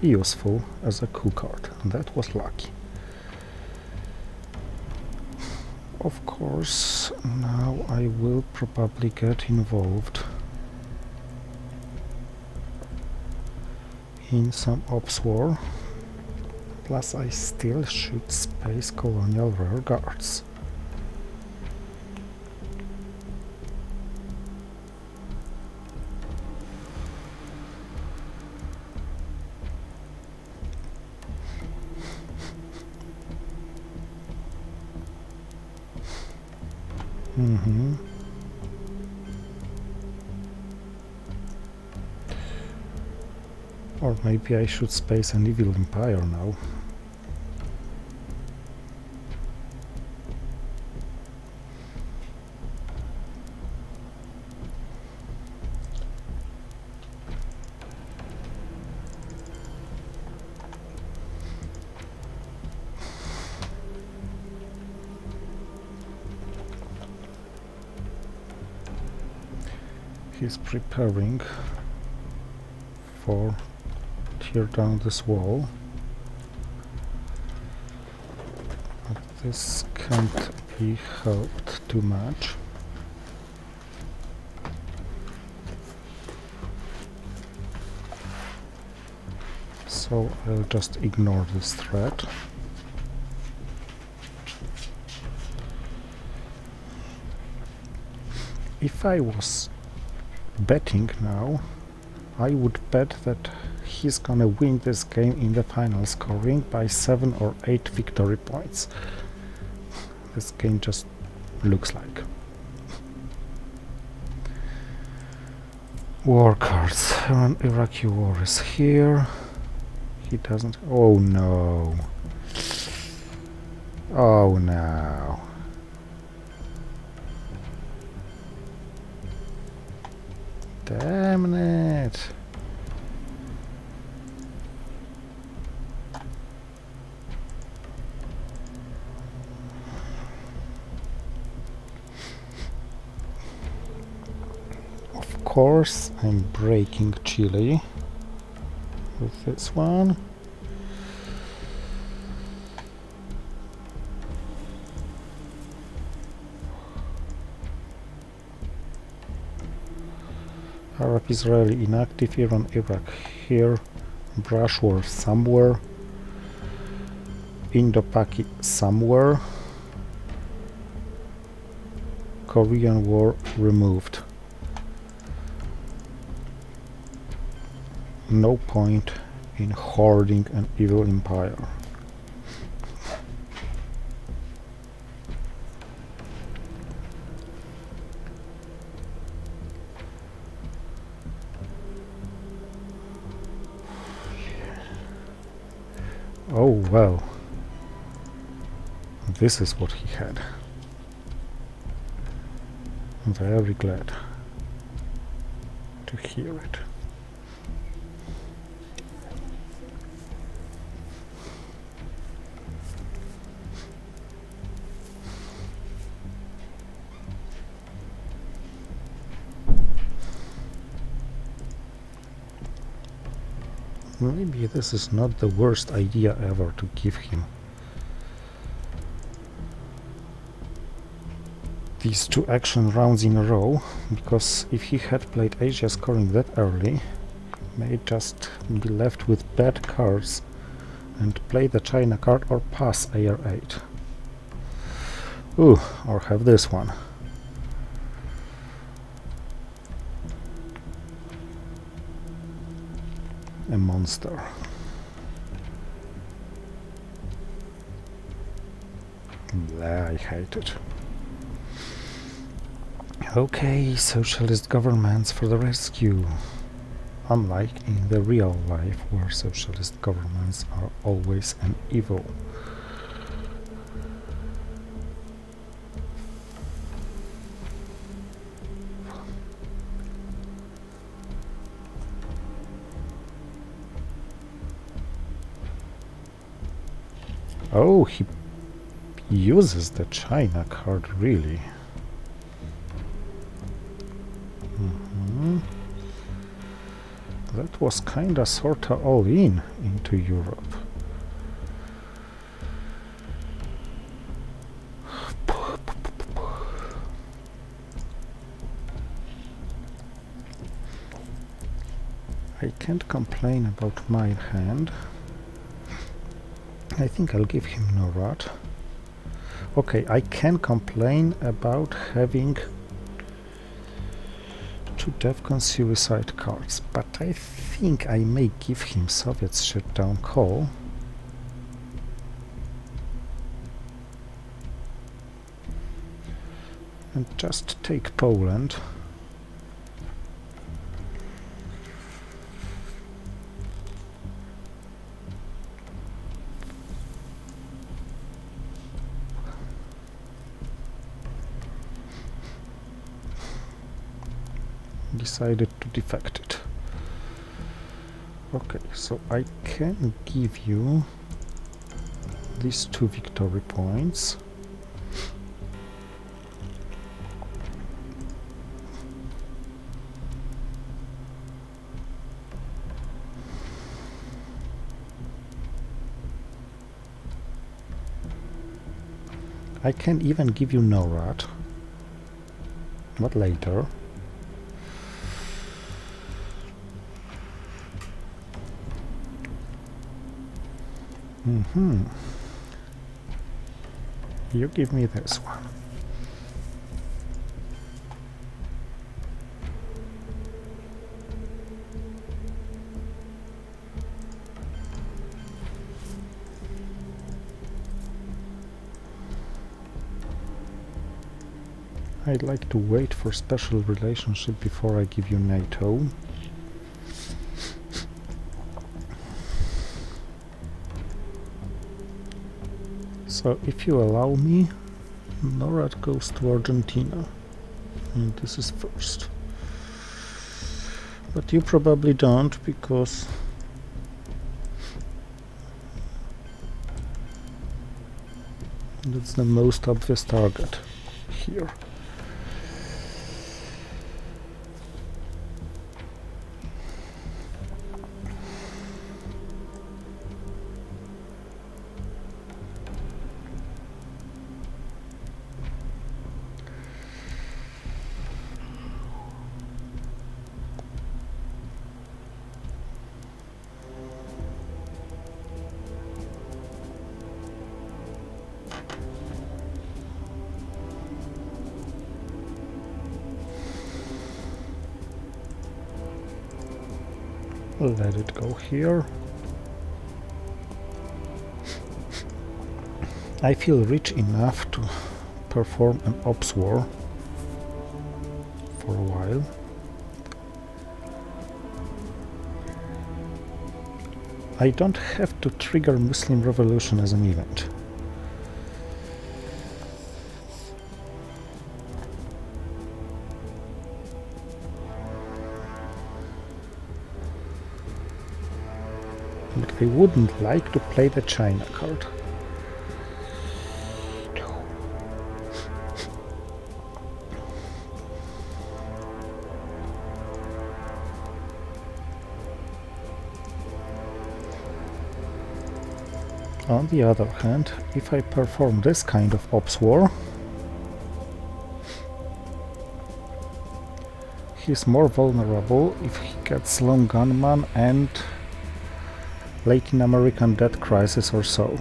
useful as a coup card. That was lucky. Of course, now I will probably get involved in some ops war, plus I still shoot Space Colonial Rear Guards. Or maybe I should space an evil empire now. He's preparing for tear down this wall. But this can't be helped too much. So I'll just ignore this threat. If I was betting now, I would bet that he's gonna win this game in the final scoring by 7 or 8 victory points. This game just looks like. War cards. Iraqi war is here. He doesn't. Oh no. Oh no. Damn it. Of course, I'm breaking Chile with this one. Arab Israeli inactive, Iran Iraq here, brush war somewhere, Indo-Paki somewhere, Korean war removed. No point in hoarding an evil empire. Oh well, this is what he had. I'm very glad to hear it. Maybe this is not the worst idea ever to give him these 2 action rounds in a row, because if he had played Asia scoring that early, he may just be left with bad cards and play the China card or pass AR8. Ooh, or have this one. A monster. Blah, I hate it. Okay, socialist governments for the rescue. Unlike in the real life, where socialist governments are always an evil. Oh, he uses the China card, really. That was kinda sorta all in into Europe. I can't complain about my hand. I think I'll give him no rat. Okay, I can complain about having 2 DEFCON suicide cards, but I think I may give him Soviets shutdown call. And just take Poland. Decided to defect it. Okay, so I can give you these 2 victory points. I can even give you NORAD, but later. You give me this one. I'd like to wait for special relationship before I give you NATO. So if you allow me, NORAD goes to Argentina. And this is first. But you probably don't, because that's the most obvious target here. Let it go here. I feel rich enough to perform an ops war for a while. I don't have to trigger Muslim Revolution as an event. But I wouldn't like to play the China card. On the other hand, if I perform this kind of ops war, he's more vulnerable if he gets lone gunman and Latin American debt crisis or so.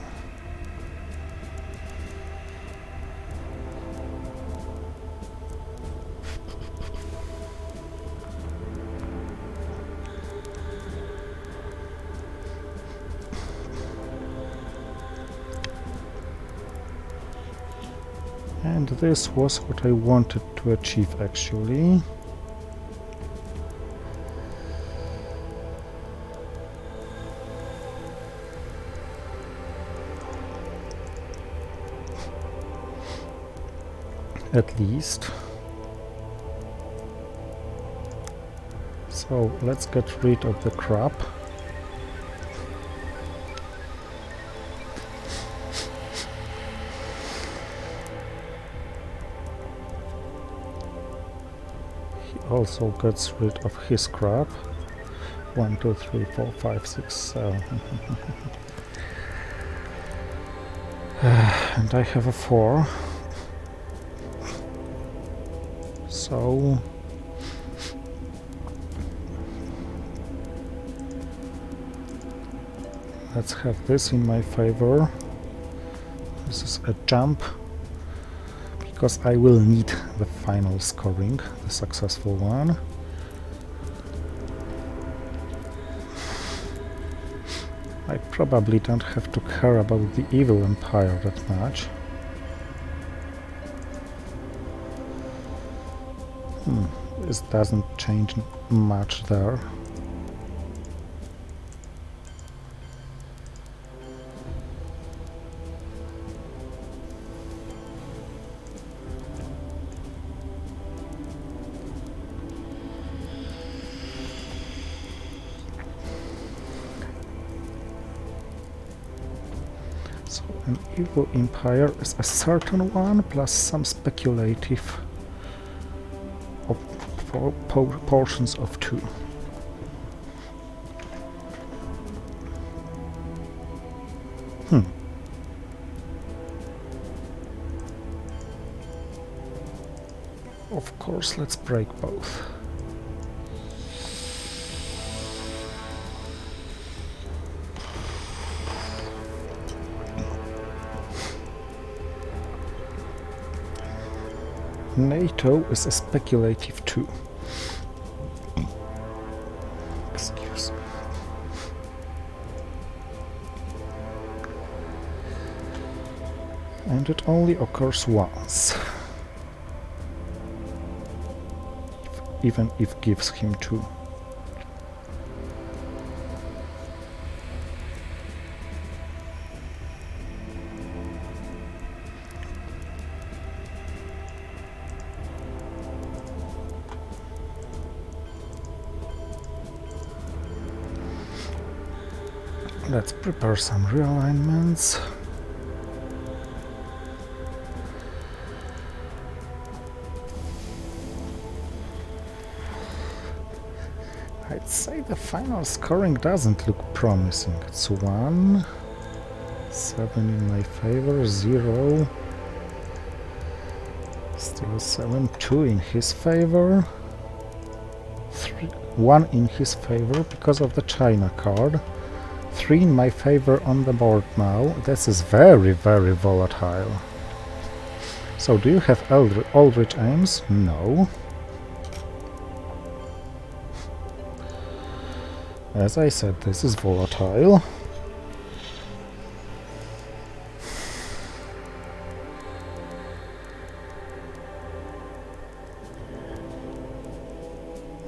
And this was what I wanted to achieve, actually. At least. So let's get rid of the crap. He also gets rid of his crap. 1, 2, 3, 4, 5, 6, 7. And I have a 4. So let's have this in my favor. This is a jump, because I will need the final scoring, the successful one. I probably don't have to care about the evil empire that much. This doesn't change much there. So an evil empire is a certain one plus some speculative portions of 2. Of course, let's break both. NATO is a speculative too. Excuse me. And it only occurs once. Even if gives him 2. Let's prepare some realignments. I'd say the final scoring doesn't look promising. It's 1, 7 in my favor, 0, still 7, 2 in his favor, 3, 1 in his favor because of the China card, 3 in my favor on the board now. This is very, very volatile. So do you have Aldrich aims? No. As I said, this is volatile.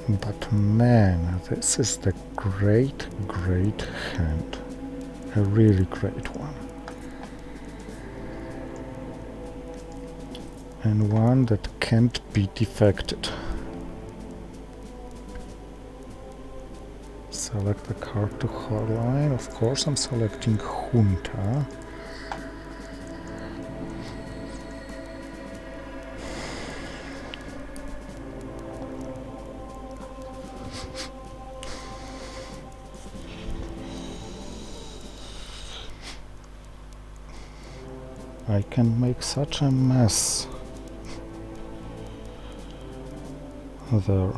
But man, this is the great, great hand. A really great one. And one that can't be defected. Select the card to hotline. Of course, I'm selecting Junta. I can make such a mess there.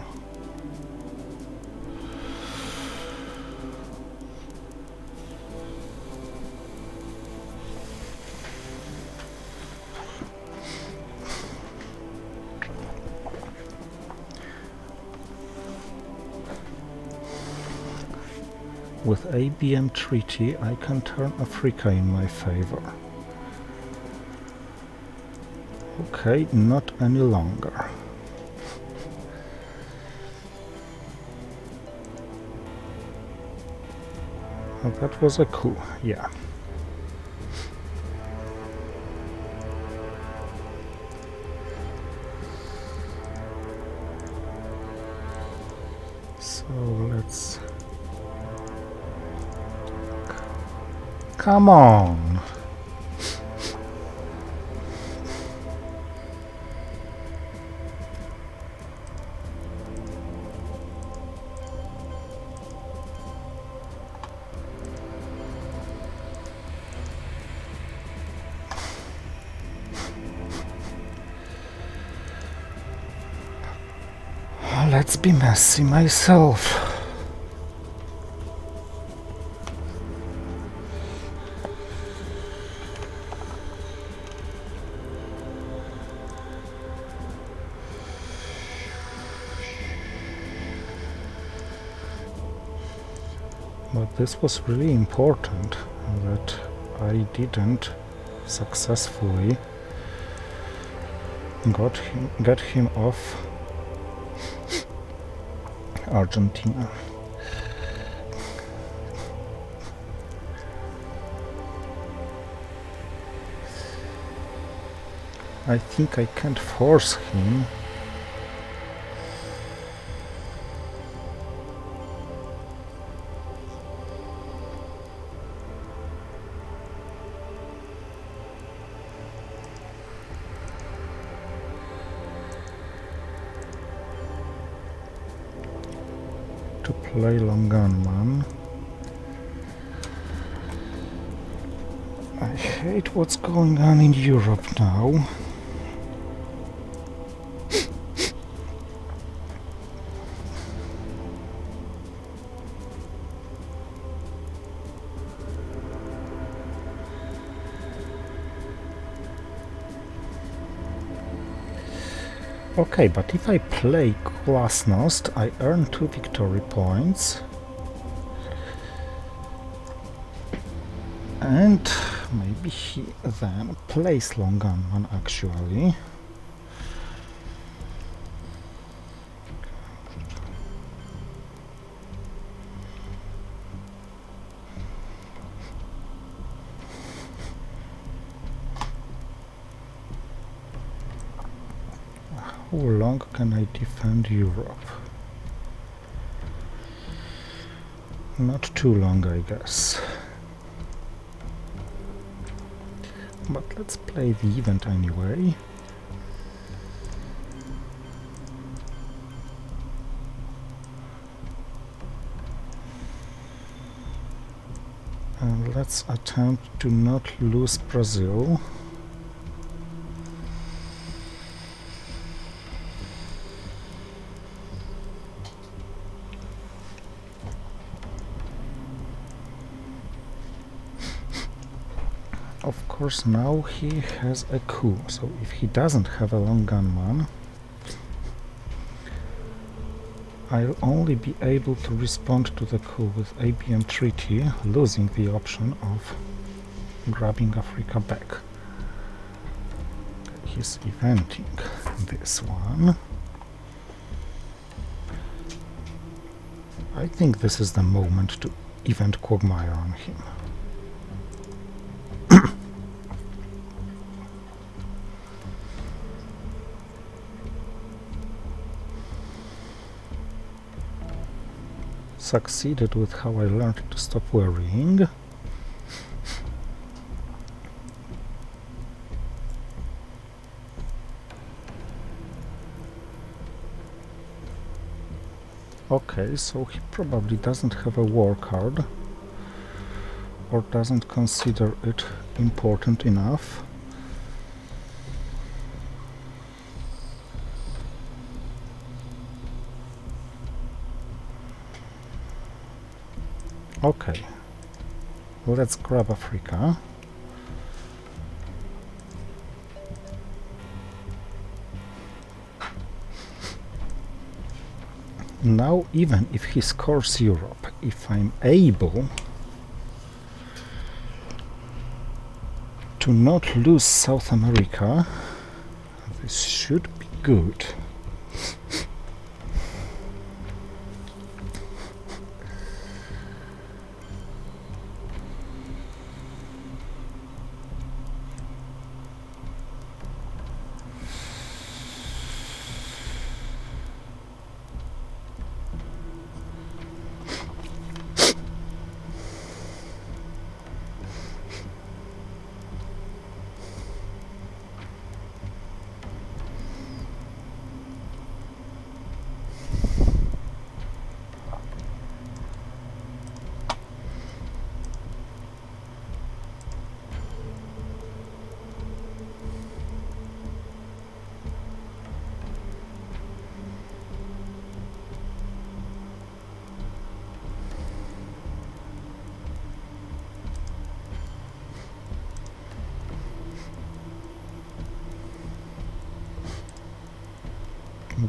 With ABM treaty, I can turn Africa in my favor. Okay, not any longer. That was a coup, yeah. So let's... Come on! Let's be messy myself. But this was really important that I didn't successfully get him off Argentina. I think I can't force him. To play long gunman. I hate what's going on in Europe now. Okay, but if I play Glasnost, I earn 2 victory points. And maybe he then plays long gunman actually. How long can I defend Europe? Not too long, I guess. But let's play the event anyway. And let's attempt to not lose Brazil. Of course, now he has a coup, so if he doesn't have a long gunman, I'll only be able to respond to the coup with ABM treaty, losing the option of grabbing Africa back. He's eventing this one. I think this is the moment to event Quagmire on him. Succeeded with how I learned to stop worrying. Okay, so he probably doesn't have a war card or doesn't consider it important enough. Okay, let's grab Africa. Now, even if he scores Europe, if I'm able to not lose South America, this should be good.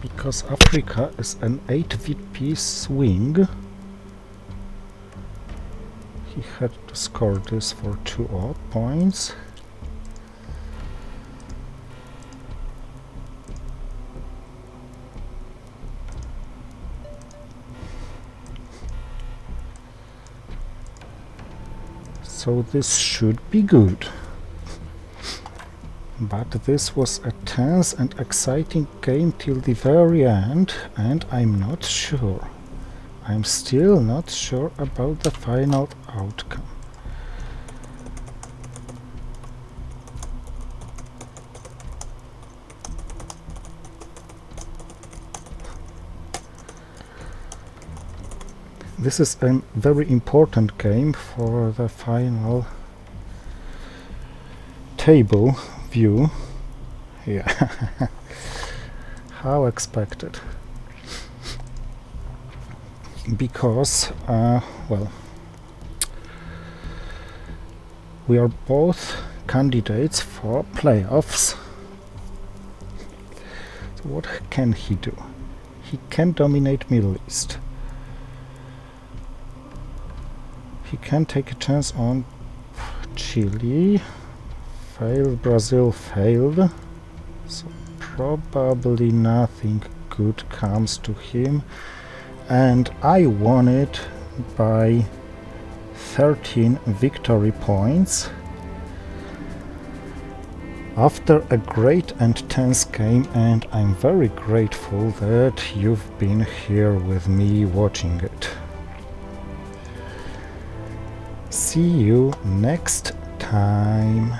Because Africa is an 8 VP swing, he had to score this for 2 odd points. So this should be good. But this was a tense and exciting game till the very end, and I'm not sure. I'm still not sure about the final outcome. This is a very important game for the final table view. Yeah, how expected. Because, well, we are both candidates for playoffs. What can he do? He can dominate Middle East. He can take a chance on Chile. Failed. Brazil failed. So probably nothing good comes to him. And I won it by 13 victory points. After a great and tense game, and I'm very grateful that you've been here with me watching it. See you next time.